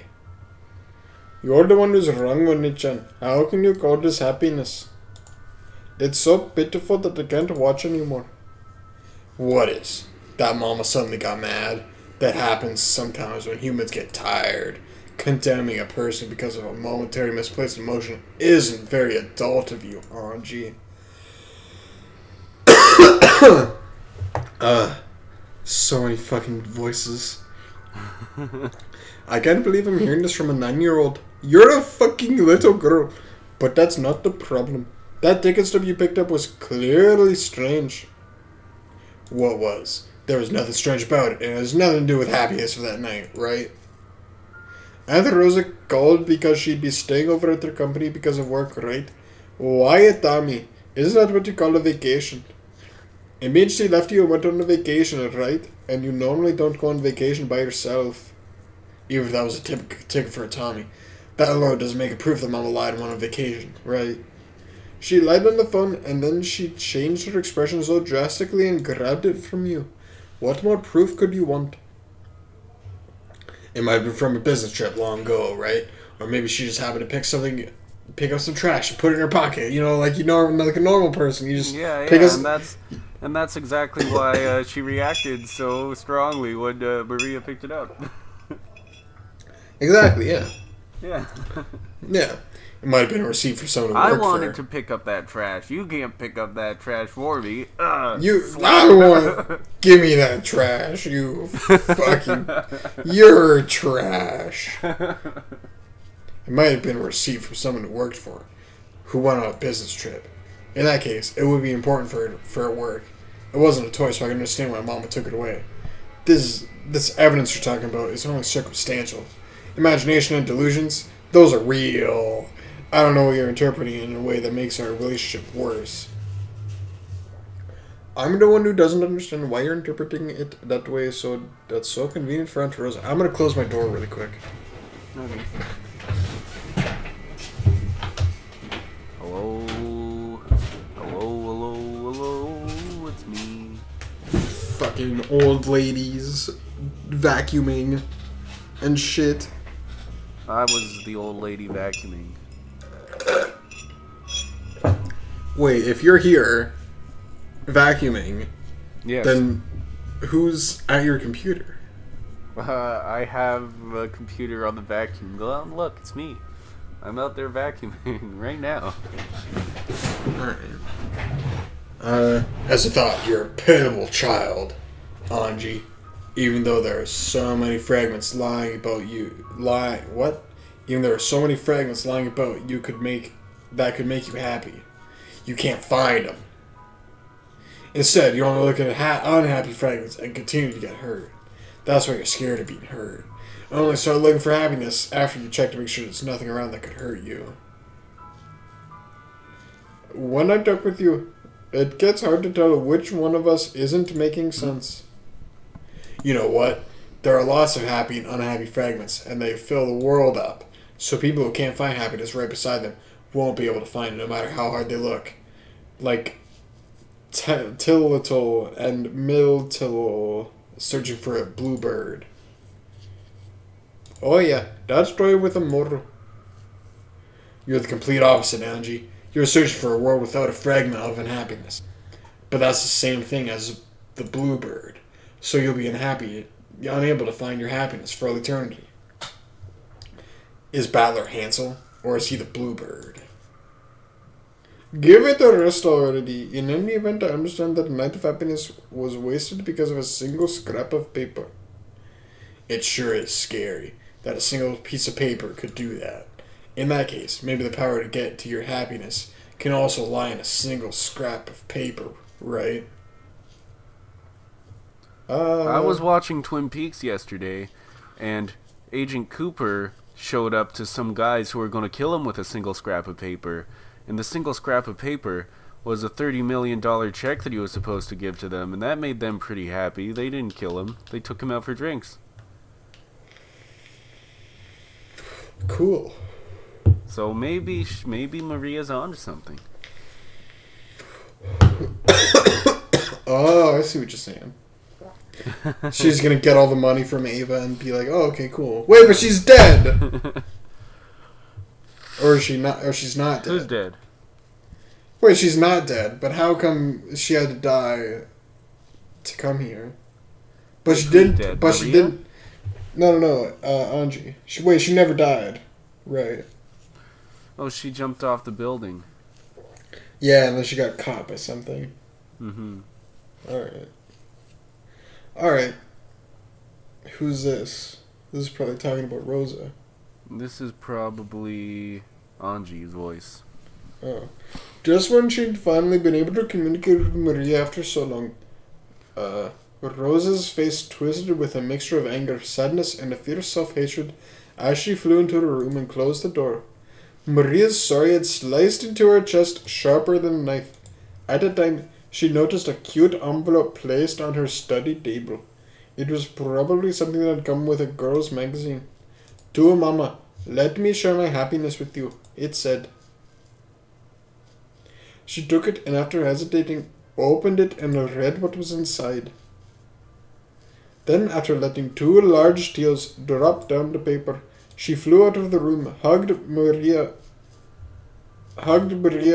You're the one who's wrong, Oni-chan. How can you call this happiness? It's so pitiful that I can't watch anymore. What is? That Mama suddenly got mad? That happens sometimes when humans get tired. Condemning a person because of a momentary misplaced emotion isn't very adult of you, Anji. So many fucking voices. I can't believe I'm hearing this from a 9-year-old. You're a fucking little girl. But that's not the problem. That ticket stub you picked up was clearly strange. What was? There was nothing strange about it, and it has nothing to do with happiness for that night, right? Aunt Rosa called because she'd be staying over at their company because of work, right? Why, Tommy? Isn't that what you call a vacation? It means she left you and went on a vacation, right? And you normally don't go on vacation by yourself. Even if that was a ticket for a Tommy. That alone doesn't make it proof that Mama lied and went on vacation, right? She lied on the phone and then she changed her expression so drastically and grabbed it from you. What more proof could you want? It might have been from a business trip long ago, right? Or maybe she just happened to pick up some trash and put it in her pocket. You know, like like a normal person. You just and that's exactly why she reacted so strongly when Maria picked it up. Exactly, yeah. Yeah. Yeah. It might have been a receipt for someone who I worked for wanted her. to pick up that trash. You can't pick up that trash for me. Give me that trash, you fucking... You're trash. It might have been a receipt from someone who worked for her, who went on a business trip. In that case, it would be important for her work. It wasn't a toy, so I can understand why Mama took it away. This evidence you're talking about is only circumstantial. Imagination and delusions, those are real. I don't know what you're interpreting in a way that makes our relationship worse. I'm the one who doesn't understand why you're interpreting it that way, so that's so convenient for Aunt Rosa. I'm gonna close my door really quick. Okay. Hello? Hello? It's me. Fucking old ladies vacuuming and shit. I was the old lady vacuuming. Wait, if you're here vacuuming, Yes. then who's at your computer? I have a computer on the vacuum. Go out and look, it's me. I'm out there vacuuming right now. Alright. As a thought, you're a pitiable child, Anji. Even though there are so many fragments lying about you, Even there are so many fragments lying about that could make you happy. You can't find them. Instead, you only look at unhappy fragments and continue to get hurt. That's why you're scared of being hurt. And only start looking for happiness after you check to make sure there's nothing around that could hurt you. When I talk with you, it gets hard to tell which one of us isn't making sense. You know what? There are lots of happy and unhappy fragments, and they fill the world up. So people who can't find happiness right beside them won't be able to find it no matter how hard they look. Like Tillittle and Miltillittle. searching for a bluebird. Oh yeah, that story with a moral. You're the complete opposite, Angie. You're searching for a world without a fragment of unhappiness. But that's the same thing as the bluebird. So you'll be unable to find your happiness for all eternity. Is Battler Hansel, or is he the bluebird? Give it a rest already. In any event, I understand that a night of happiness was wasted because of a single scrap of paper. It sure is scary that a single piece of paper could do that. In that case, maybe the power to get to your happiness can also lie in a single scrap of paper, right? I was watching Twin Peaks yesterday, and Agent Cooper showed up to some guys who were going to kill him with a single scrap of paper. And the single scrap of paper was a $30 million check that he was supposed to give to them, and that made them pretty happy. They didn't kill him. They took him out for drinks. Cool. So maybe Maria's onto something. Oh, I see what you're saying. She's gonna get all the money from Ava and be like, "Oh, okay, cool." Wait, but she's dead. Or is she not? Or she's not dead. Who's dead? Wait, she's not dead. But how come she had to die to come here? But she didn't. Dead? But Maria? she didn't. No. Angie. She never died. Right. Oh, she jumped off the building. Yeah, and then she got caught by something. Mm-hmm. Alright. Who's this? This is probably talking about Rosa. This is probably Angie's voice. Oh. Just when she'd finally been able to communicate with Maria after so long, Rosa's face twisted with a mixture of anger, sadness, and a fierce self-hatred as she flew into the room and closed the door. Maria's sorry had sliced into her chest sharper than a knife. At the time, she noticed a cute envelope placed on her study table. It was probably something that had come with a girl's magazine. "To Mama, let me share my happiness with you," it said. She took it and after hesitating, opened it and read what was inside. Then, after letting two large tears drop down the paper, she flew out of the room, hugged Maria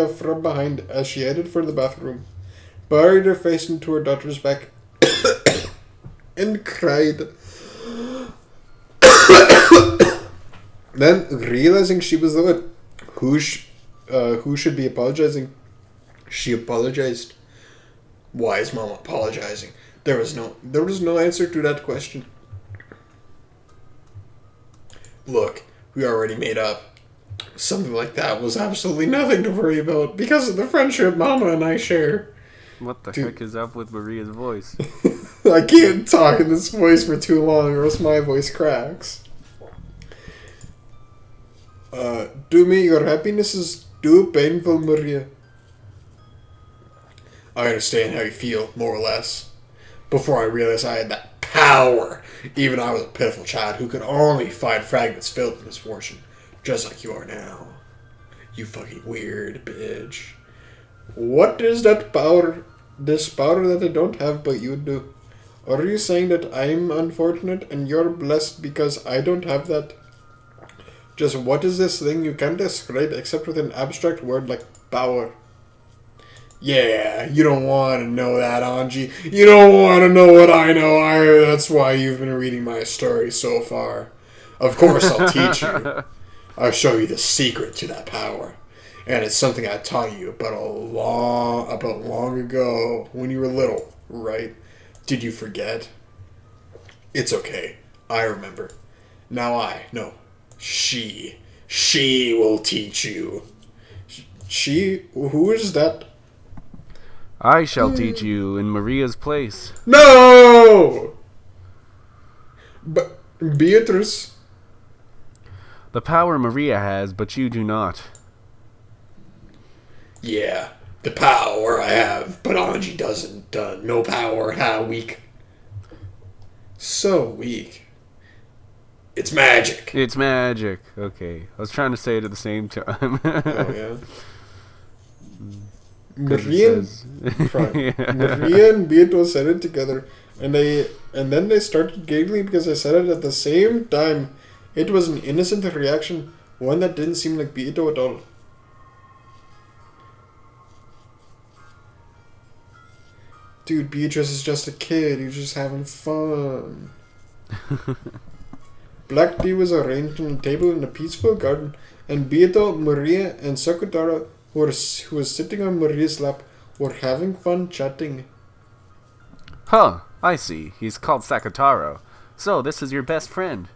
from behind as she headed for the bathroom, buried her face into her daughter's back, and cried. Then, realizing she was the one who should be apologizing, she apologized. Why is Mama apologizing? There was no answer to that question. Look, we already made up. Something like that was absolutely nothing to worry about because of the friendship Mama and I share. What the heck is up with Maria's voice? I can't talk in this voice for too long or else my voice cracks. To me, your happiness is too painful, Maria. I understand how you feel, more or less. Before I realized I had that power, even I was a pitiful child who could only find fragments filled with misfortune, just like you are now. You fucking weird bitch. What is that power? This power that I don't have but you do? Are you saying that I'm unfortunate and you're blessed because I don't have that? Just what is this thing you can't describe except with an abstract word like power? Yeah, you don't want to know that, Angie. You don't want to know what I know either. That's why you've been reading my story so far. Of course I'll teach you. I'll show you the secret to that power. And it's something I taught you about long ago when you were little, right? Did you forget? It's okay. I remember. Now she will teach you. She? Who is that? I shall teach you in Maria's place. No! But Beatrice. The power Maria has, but you do not. Yeah, the power I have, but Angie doesn't. No power, how weak. So weak. It's magic. It's magic. Okay. I was trying to say it at the same time. Oh, yeah. Maria and Beato said it together, and then they started giggling because I said it at the same time. It was an innocent reaction, one that didn't seem like Beato at all. Dude, Beatrice is just a kid. He's just having fun. Black tea was arranged on a table in a peaceful garden, and Beato, Maria, and Sakutara, who was sitting on Maria's lap, were having fun chatting. Huh, I see. He's called Sakutaro. So, this is your best friend.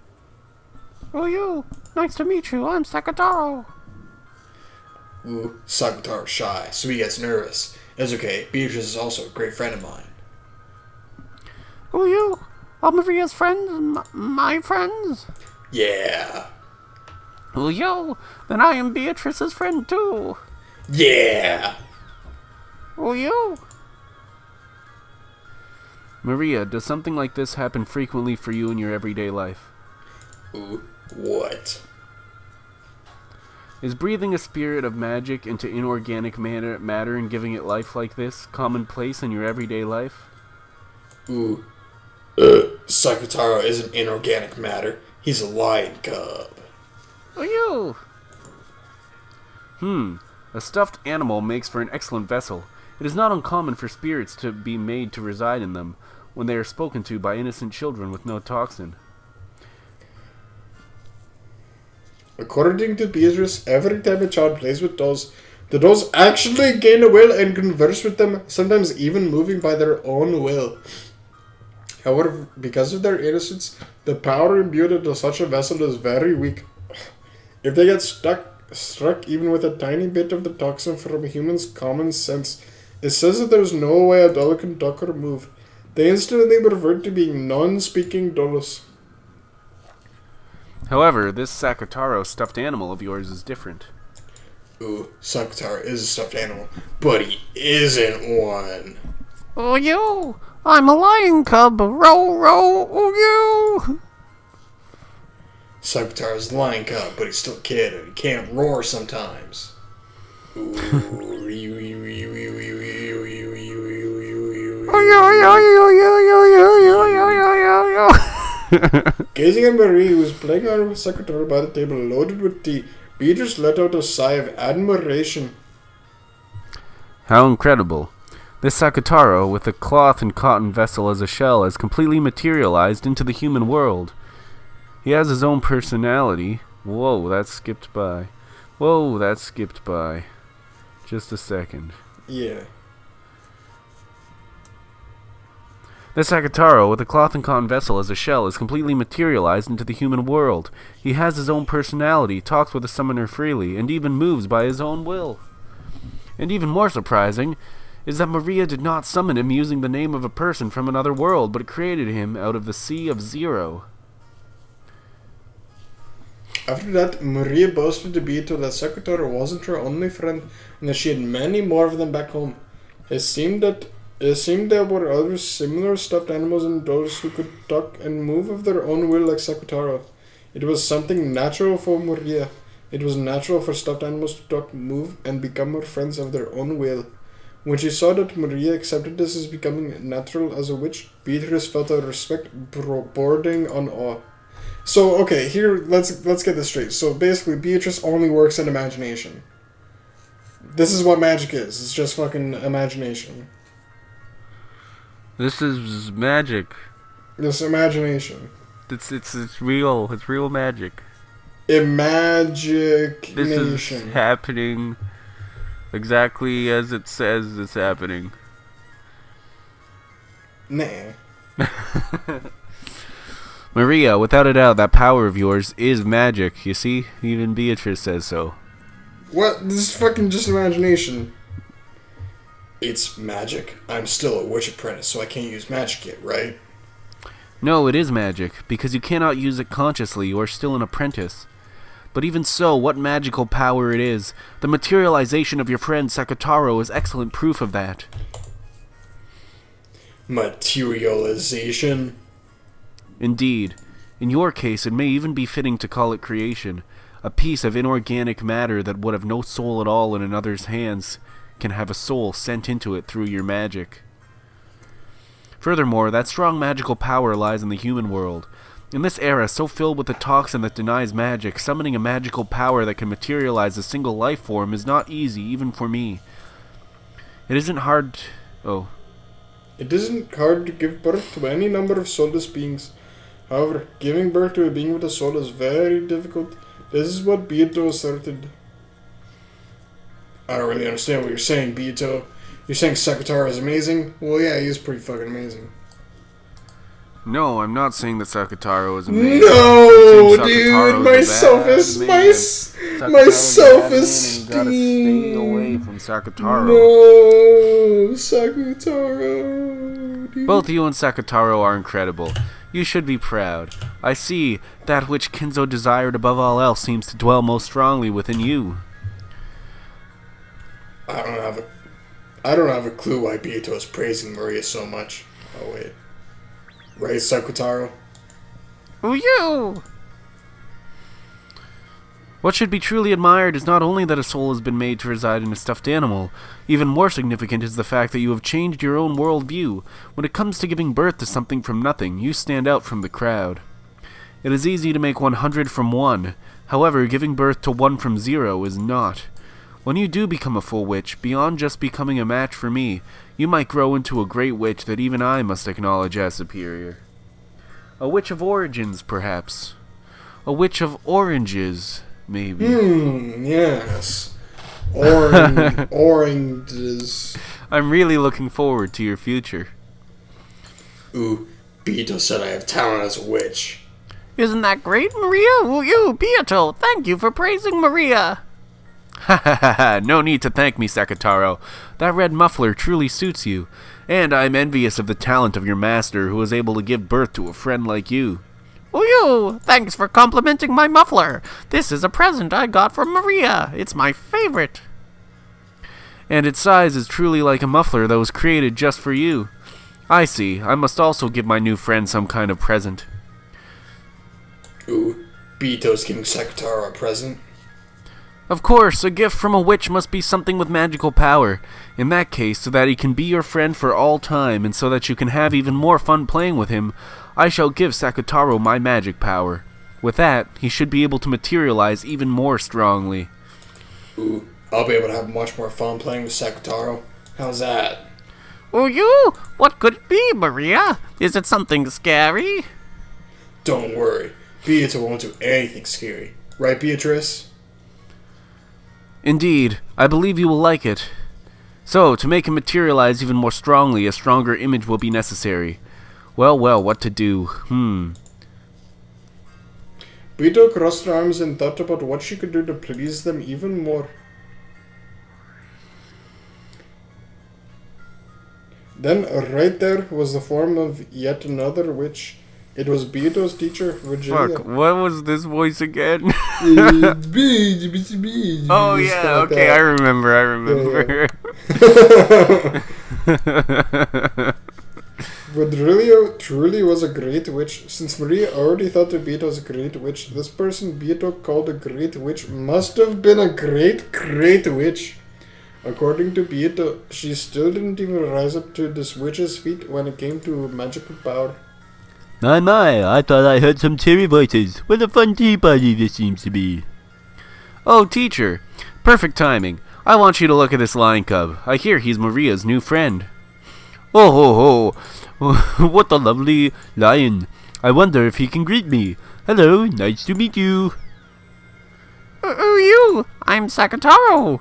Oh, you. Nice to meet you. I'm Sakutaro. Ooh, Sakutaro's shy, so he gets nervous. It's okay. Beatrice is also a great friend of mine. Oh, you. Are Maria's friends my friends? Yeah. Oh, you. Then I am Beatrice's friend, too. Yeah. Oh, you. Maria, does something like this happen frequently for you in your everyday life? Ooh, what? Is breathing a spirit of magic into inorganic matter and giving it life like this commonplace in your everyday life? Ooh. Sakutaro isn't inorganic matter. He's a lion cub. Oh, you! A stuffed animal makes for an excellent vessel. It is not uncommon for spirits to be made to reside in them when they are spoken to by innocent children with no toxin. According to Beatrice, every time a child plays with dolls, the dolls actually gain a will and converse with them, sometimes even moving by their own will. However, because of their innocence, the power imbued into such a vessel is very weak. If they get struck even with a tiny bit of the toxin from a human's common sense, it says that there's no way a doll can talk or move. They instantly revert to being non-speaking dolls. However, this Sakutaro stuffed animal of yours is different. Ooh, Sakutaro is a stuffed animal, but he isn't one. Oh, you! I'm a lion cub! Row, row, oh, you! Sakutaro's a lion cub, but he's still a kid and he can't roar sometimes. Ooh, Gazing at Marie, who was playing around with Sakutaro by the table loaded with tea, Beatrice let out a sigh of admiration. How incredible. This Sakutaro, with a cloth and cotton vessel as a shell, has completely materialized into the human world. He has his own personality. Whoa, that skipped by. Just a second. Yeah. This Sakutaro, with a cloth and cotton vessel as a shell, is completely materialized into the human world. He has his own personality, talks with the summoner freely, and even moves by his own will. And even more surprising is that Maria did not summon him using the name of a person from another world, but created him out of the sea of zero. After that, Maria boasted to Beato that Sakutaro wasn't her only friend, and that she had many more of them back home. It seemed there were other similar stuffed animals and dolls who could talk and move of their own will like Sakutaro. It was something natural for Maria. It was natural for stuffed animals to talk, move, and become her friends of their own will. When she saw that Maria accepted this as becoming natural as a witch, Beatrice felt a respect bordering on awe. So, okay, here, let's get this straight. So, basically, Beatrice only works in imagination. This is what magic is. It's just fucking imagination. This is magic. This imagination. It's real. It's real magic. Imagination. This is happening exactly as it says it's happening. Nah. Maria, without a doubt, that power of yours is magic. You see? Even Beatrice says so. What? This is fucking just imagination. It's magic. I'm still a witch apprentice, so I can't use magic yet, right? No, it is magic, because you cannot use it consciously. You are still an apprentice. But even so, what magical power it is. The materialization of your friend Sakutaro is excellent proof of that. Materialization? Indeed. In your case, it may even be fitting to call it creation. A piece of inorganic matter that would have no soul at all in another's hands can have a soul sent into it through your magic. Furthermore, that strong magical power lies in the human world. In this era so filled with the toxin that denies magic, summoning a magical power that can materialize a single life form is not easy, even for me. It isn't hard... It isn't hard to give birth to any number of soulless beings. However, giving birth to a being with a soul is very difficult. This is what Beato asserted. I don't really understand what you're saying, Beato. You're saying Sakutaro is amazing? Well, yeah, he is pretty fucking amazing. No, I'm not saying that Sakutaro is amazing. No, dude, my self-esteem. Stay away from Sakutaro. No, Sakutaro. Dude. Both you and Sakutaro are incredible. You should be proud. I see that which Kinzo desired above all else seems to dwell most strongly within you. I don't have a clue why Beato is praising Maria so much. Oh wait. Right, Sakutaro? Oh, you! What should be truly admired is not only that a soul has been made to reside in a stuffed animal. Even more significant is the fact that you have changed your own worldview. When it comes to giving birth to something from nothing, you stand out from the crowd. It is easy to make 100 from 1. However, giving birth to 1 from 0 is not. When you do become a full witch, beyond just becoming a match for me, you might grow into a great witch that even I must acknowledge as superior. A witch of origins, perhaps. A witch of oranges, maybe. Yes. Oranges. I'm really looking forward to your future. Ooh, Beato said I have talent as a witch. Isn't that great, Maria? Ooh, you, Beato, thank you for praising Maria. Ha ha ha ha, no need to thank me, Sakutaro. That red muffler truly suits you, and I'm envious of the talent of your master who was able to give birth to a friend like you. Oh, you! Thanks for complimenting my muffler. This is a present I got from Maria. It's my favorite. And its size is truly like a muffler that was created just for you. I see. I must also give my new friend some kind of present. Ooh, Beato's giving Sakutaro a present. Of course, a gift from a witch must be something with magical power. In that case, so that he can be your friend for all time, and so that you can have even more fun playing with him, I shall give Sakutaro my magic power. With that, he should be able to materialize even more strongly. Ooh, I'll be able to have much more fun playing with Sakutaro. How's that? Oh, you? What could it be, Maria? Is it something scary? Don't worry, Beato won't do anything scary. Right, Beatrice? Indeed, I believe you will like it. So, to make him materialize even more strongly, a stronger image will be necessary. Well, what to do? Beato crossed her arms and thought about what she could do to please them even more. Then, right there was the form of yet another witch. It was Beato's teacher, Virginia. Fuck, what was this voice again? Oh Oh yeah, okay, I remember. But truly was a great witch. Since Maria already thought that Beato was a great witch, this person Beato called a great witch must have been a great witch. According to Beato, she still didn't even rise up to this witch's feet when it came to magical power. My, I thought I heard some cheery voices. What a fun tea party this seems to be. Oh, teacher. Perfect timing. I want you to look at this lion cub. I hear he's Maria's new friend. Oh ho ho. What a lovely lion. I wonder if he can greet me. Hello, nice to meet you. Who you? I'm Sakutaro.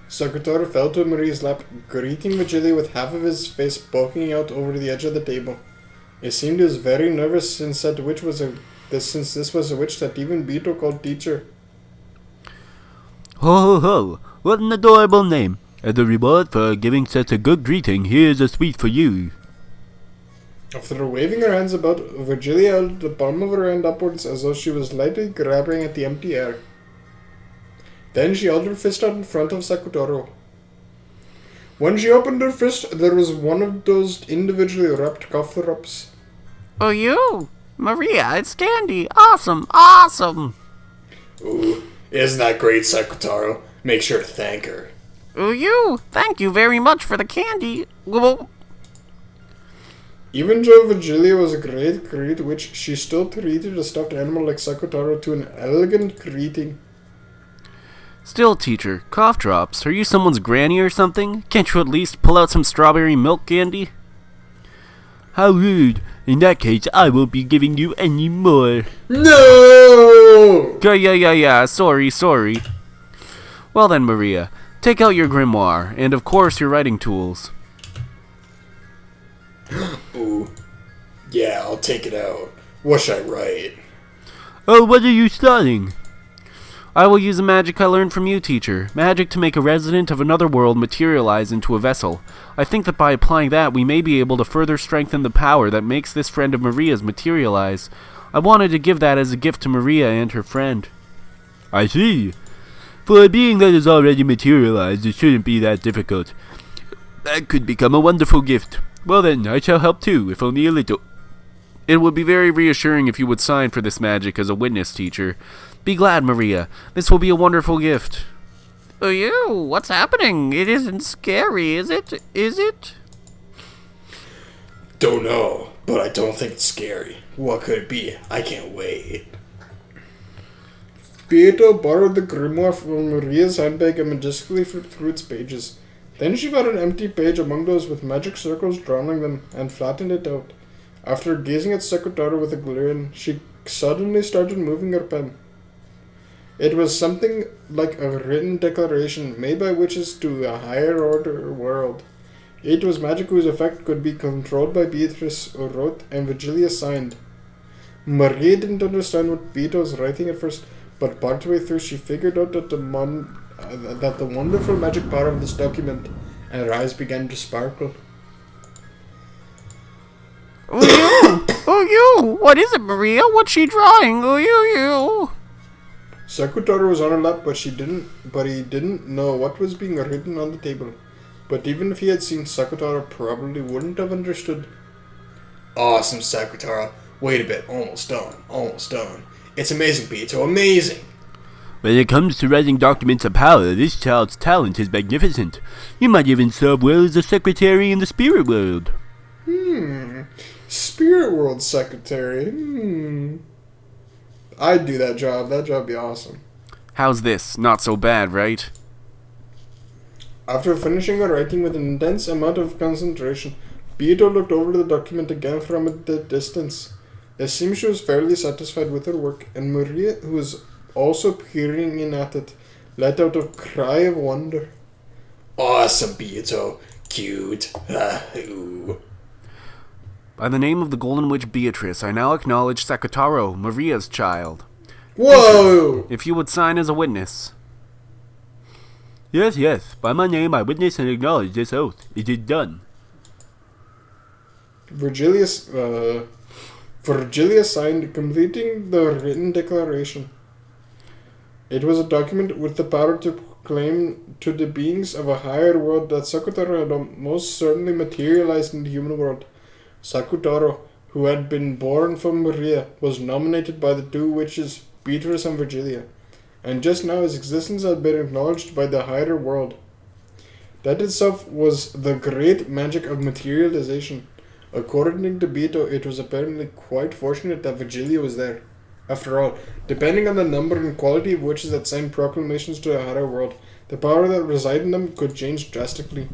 Sakutaro fell to Maria's lap, greeting Virgilia with half of his face poking out over the edge of the table. It seemed he was very nervous since this was a witch that even Beato called teacher. Ho ho ho. What an adorable name. As a reward for giving such a good greeting, here's a sweet for you. After waving her hands about, Virgilia held the palm of her hand upwards as though she was lightly grabbing at the empty air. Then she held her fist out in front of Sakutaro. When she opened her fist, there was one of those individually wrapped cough drops. Oh, you? Maria, it's candy. Awesome. Ooh, isn't that great, Sakutaro? Make sure to thank her. You, thank you very much for the candy. Well, Even though Virgilia was a great witch, she still treated a stuffed animal like Sakutaro to an elegant greeting. Still, teacher, cough drops. Are you someone's granny or something? Can't you at least pull out some strawberry milk candy? how rude. In that case, I won't be giving you any more. No! Yeah, sorry. Well then, Maria, take out your grimoire, and of course your writing tools. Ooh. Yeah, I'll take it out. What should I write? Oh, what are you studying? I will use a magic I learned from you, teacher. Magic to make a resident of another world materialize into a vessel. I think that by applying that, we may be able to further strengthen the power that makes this friend of Maria's materialize. I wanted to give that as a gift to Maria and her friend. I see. For a being that is already materialized, it shouldn't be that difficult. That could become a wonderful gift. Well then, I shall help too, if only a little. It would be very reassuring if you would sign for this magic as a witness, teacher. Be glad, Maria. This will be a wonderful gift. You, what's happening? It isn't scary, is it? Is it? Don't know, but I don't think it's scary. What could it be? I can't wait. Beato borrowed the grimoire from Maria's handbag and majestically flipped through its pages. Then she found an empty page among those with magic circles drowning them and flattened it out. After gazing at Sakutaro with a grin, she suddenly started moving her pen. It was something like a written declaration made by witches to a higher order world. It was magic whose effect could be controlled by Beatrice, who wrote, and Virgilia signed. Maria didn't understand what Beato was writing at first, but partway through she figured out that the wonderful magic power of this document, and her eyes began to sparkle. You, what is it, Maria? What's she drawing? You. Sakutaro was on her lap, but he didn't know what was being written on the table. But even if he had seen, Sakutaro probably wouldn't have understood. Awesome, Sakutaro. Wait a bit. Almost done. It's amazing, Beato. Amazing. When it comes to writing documents of power, this child's talent is magnificent. You might even serve well as a secretary in the spirit world. Spirit world secretary. I'd do that job. That job'd be awesome. How's this? Not so bad, right? After finishing her writing with an intense amount of concentration, Beato looked over the document again from a distance. It seemed she was fairly satisfied with her work, and Maria, who was also peering in at it, let out a cry of wonder. Awesome, Beato. Cute. Ooh. By the name of the Golden Witch Beatrice, I now acknowledge Sakutaro, Maria's child. Whoa! If you would sign as a witness. Yes. By my name, I witness and acknowledge this oath. It is done. Virgilia signed, completing the written declaration. It was a document with the power to proclaim to the beings of a higher world that Sakutaro had most certainly materialized in the human world. Sakutaro, who had been born from Maria, was nominated by the two witches, Beatrice and Virgilia, and just now his existence had been acknowledged by the higher world. That itself was the great magic of materialization. According to Beato, it was apparently quite fortunate that Virgilia was there. After all, depending on the number and quality of witches that signed proclamations to the higher world, the power that resided in them could change drastically.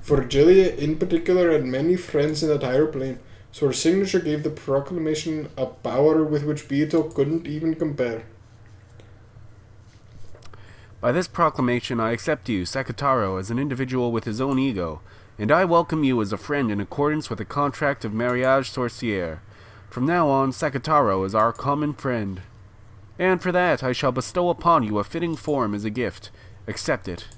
Virgilia, in particular, had many friends in that higher plane, so her signature gave the proclamation a power with which Beato couldn't even compare. By this proclamation, I accept you, Sakutaro, as an individual with his own ego, and I welcome you as a friend in accordance with the contract of mariage sorcière. From now on, Sakutaro is our common friend. And for that, I shall bestow upon you a fitting form as a gift. Accept it.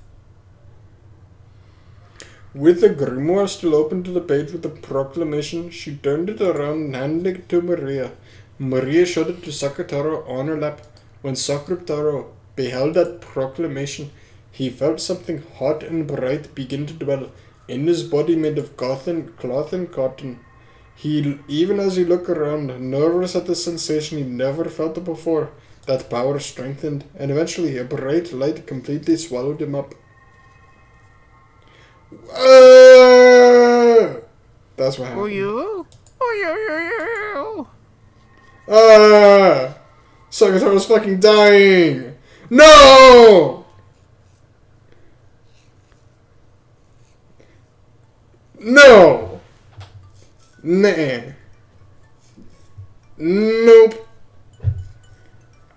With the grimoire still open to the page with the proclamation, she turned it around and handed it to Maria. Maria showed it to Sakutaro on her lap. When Sakutaro beheld that proclamation, he felt something hot and bright begin to dwell in his body made of cloth and cotton. Even as he looked around, nervous at the sensation he never felt before, that power strengthened, and eventually a bright light completely swallowed him up. That's what happened. Oh, you? Oh, Sakataro's fucking dying. No! No! Nah. Nope.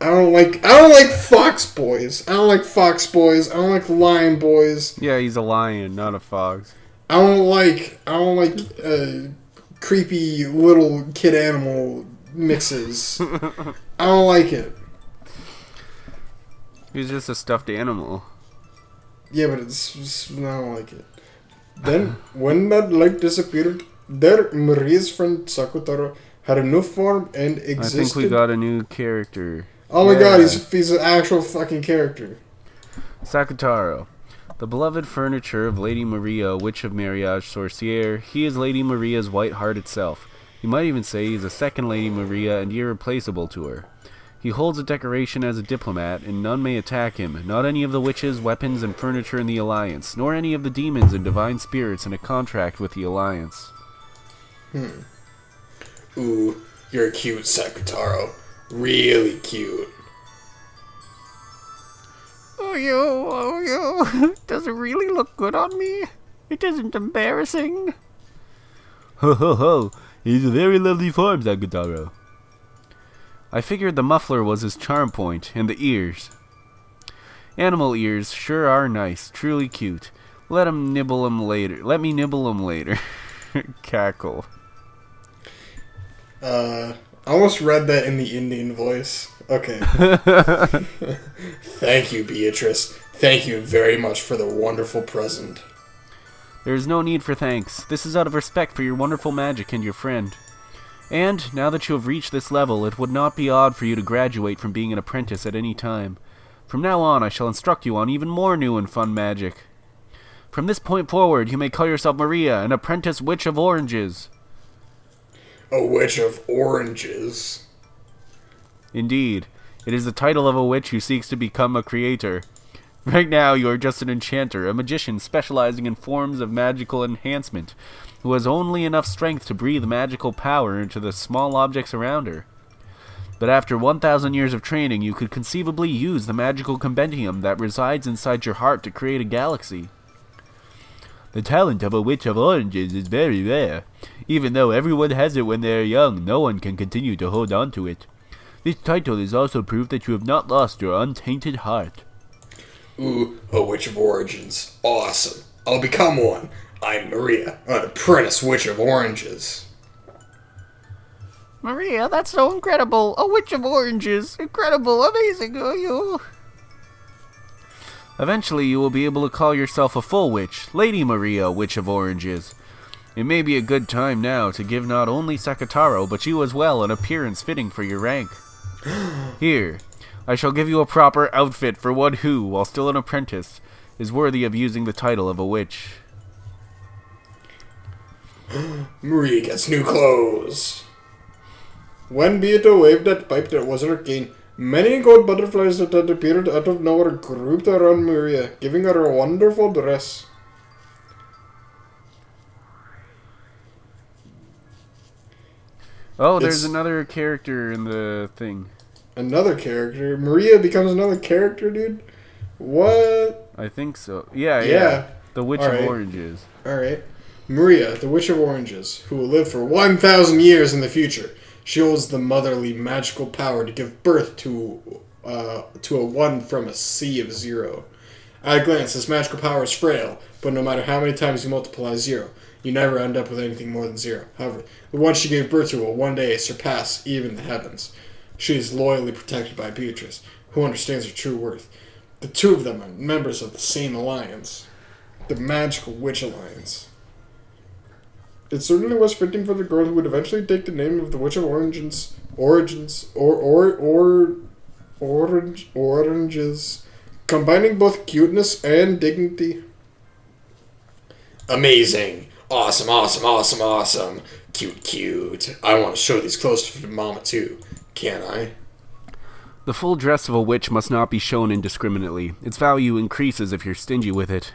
I don't like fox boys. I don't like fox boys. I don't like lion boys. Yeah, he's a lion, not a fox. I don't like creepy little kid animal mixes. I don't like it. He's just a stuffed animal. Yeah, but I don't like it. Then, when that light disappeared, there Maria's friend Sakutaro had a new form and existed. I think we got a new character. Oh my god, he's an actual fucking character. Sakutaro. The beloved furniture of Lady Maria, Witch of Mariage Sorcière, he is Lady Maria's white heart itself. You might even say he's a second Lady Maria and irreplaceable to her. He holds a decoration as a diplomat, and none may attack him, not any of the witches, weapons, and furniture in the Alliance, nor any of the demons and divine spirits in a contract with the Alliance. Ooh, you're cute, Sakutaro. Really cute. Oh, you. Does it really look good on me? It isn't embarrassing. Ho ho ho! He's a very lovely form, Sakutaro. I figured the muffler was his charm point, and the ears. Animal ears sure are nice, truly cute. Let me nibble 'em later. Cackle. I almost read that in the Indian voice. Okay. Thank you, Beatrice. Thank you very much for the wonderful present. There is no need for thanks. This is out of respect for your wonderful magic and your friend. And, now that you have reached this level, it would not be odd for you to graduate from being an apprentice at any time. From now on, I shall instruct you on even more new and fun magic. From this point forward, you may call yourself Maria, an apprentice witch of oranges. A witch of oranges. Indeed, it is the title of a witch who seeks to become a creator. Right now, you are just an enchanter, a magician specializing in forms of magical enhancement, who has only enough strength to breathe magical power into the small objects around her. But after 1,000 years of training, you could conceivably use the magical compendium that resides inside your heart to create a galaxy. The talent of a witch of oranges is very rare. Even though everyone has it when they are young, no one can continue to hold on to it. This title is also proof that you have not lost your untainted heart. Ooh, a witch of oranges. Awesome. I'll become one. I'm Maria, an apprentice witch of oranges. Maria, that's so incredible! A witch of oranges! Incredible! Amazing! Oh, you! Eventually, you will be able to call yourself a full witch, Lady Maria, Witch of Oranges. It may be a good time now to give not only Sakutaro, but you as well, an appearance fitting for your rank. Here, I shall give you a proper outfit for one who, while still an apprentice, is worthy of using the title of a witch. Maria gets new clothes. When Beato waved that pipe that was her cane, many gold butterflies that had appeared out of nowhere grouped around Maria, giving her a wonderful dress. Oh, there's It's- another character in the thing. Another character? Maria becomes another character, dude? What? I think so. Yeah. Yeah. The Witch Alright. of Oranges. Alright. Maria, the Witch of Oranges, who will live for 1,000 years in the future. She holds the motherly magical power to give birth to a one from a sea of zero. At a glance, this magical power is frail, but no matter how many times you multiply zero, you never end up with anything more than zero. However, the one she gave birth to will one day surpass even the heavens. She is loyally protected by Beatrice, who understands her true worth. The two of them are members of the same alliance, the Magical Witch Alliance. It certainly was fitting for the girl who would eventually take the name of the Witch of Oranges, combining both cuteness and dignity. Amazing. Awesome, awesome, awesome, awesome. Cute, cute. I want to show these clothes to Mama too. Can I? The full dress of a witch must not be shown indiscriminately. Its value increases if you're stingy with it.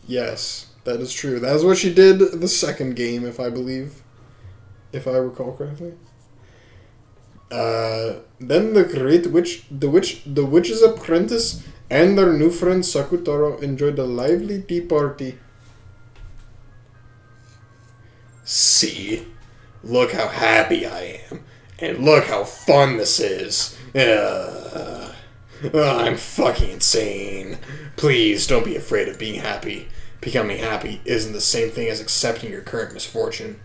Yes, that is true. That is what she did the second game, if I recall correctly. Then the great witch, the witch's apprentice, and their new friend Sakutaro enjoyed a lively tea party. See? Look how happy I am. And look how fun this is. I'm fucking insane. Please don't be afraid of being happy. Becoming happy isn't the same thing as accepting your current misfortune.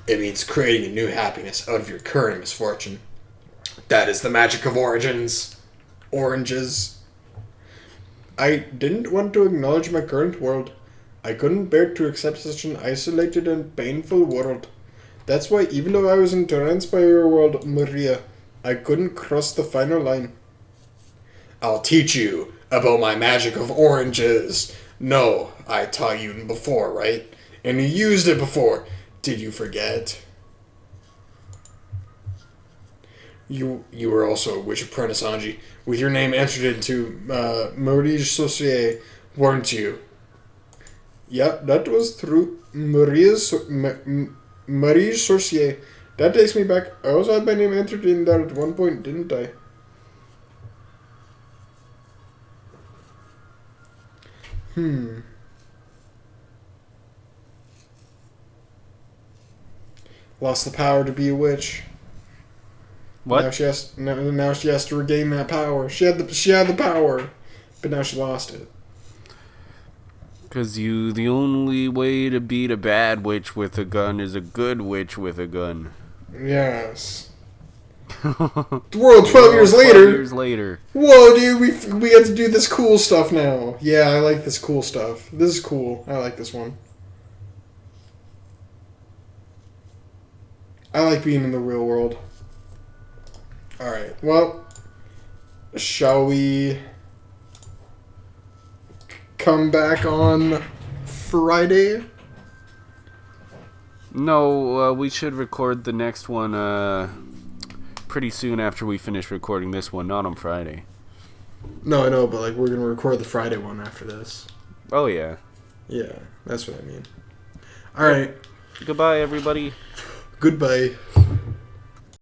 It means creating a new happiness out of your current misfortune. That is the magic of origins. Oranges. I didn't want to acknowledge my current world. I couldn't bear to accept such an isolated and painful world. That's why even though I was entranced by your world, Maria, I couldn't cross the final line. I'll teach you about my magic of oranges. No, I taught you before, right? And you used it before. Did you forget? You were also a witch apprentice, Anji, with your name entered into Marie Saucier, weren't you? Yeah, that was true. Marie Saucier. That takes me back. I also had my name entered in there at one point, didn't I? Lost the power to be a witch. What? Now she has to regain that power. She had the power, but now she lost it. Because the only way to beat a bad witch with a gun is a good witch with a gun. Yes. The world 12 years 12 later. years later. Whoa, dude, we get to do this cool stuff now. Yeah, I like this cool stuff. This is cool. I like this one. I like being in the real world. Alright, well, shall we come back on Friday? No, we should record the next one pretty soon after we finish recording this one, not on Friday. No, I know, but like we're going to record the Friday one after this. Oh, yeah. Yeah, that's what I mean. Alright. Goodbye, everybody. Goodbye.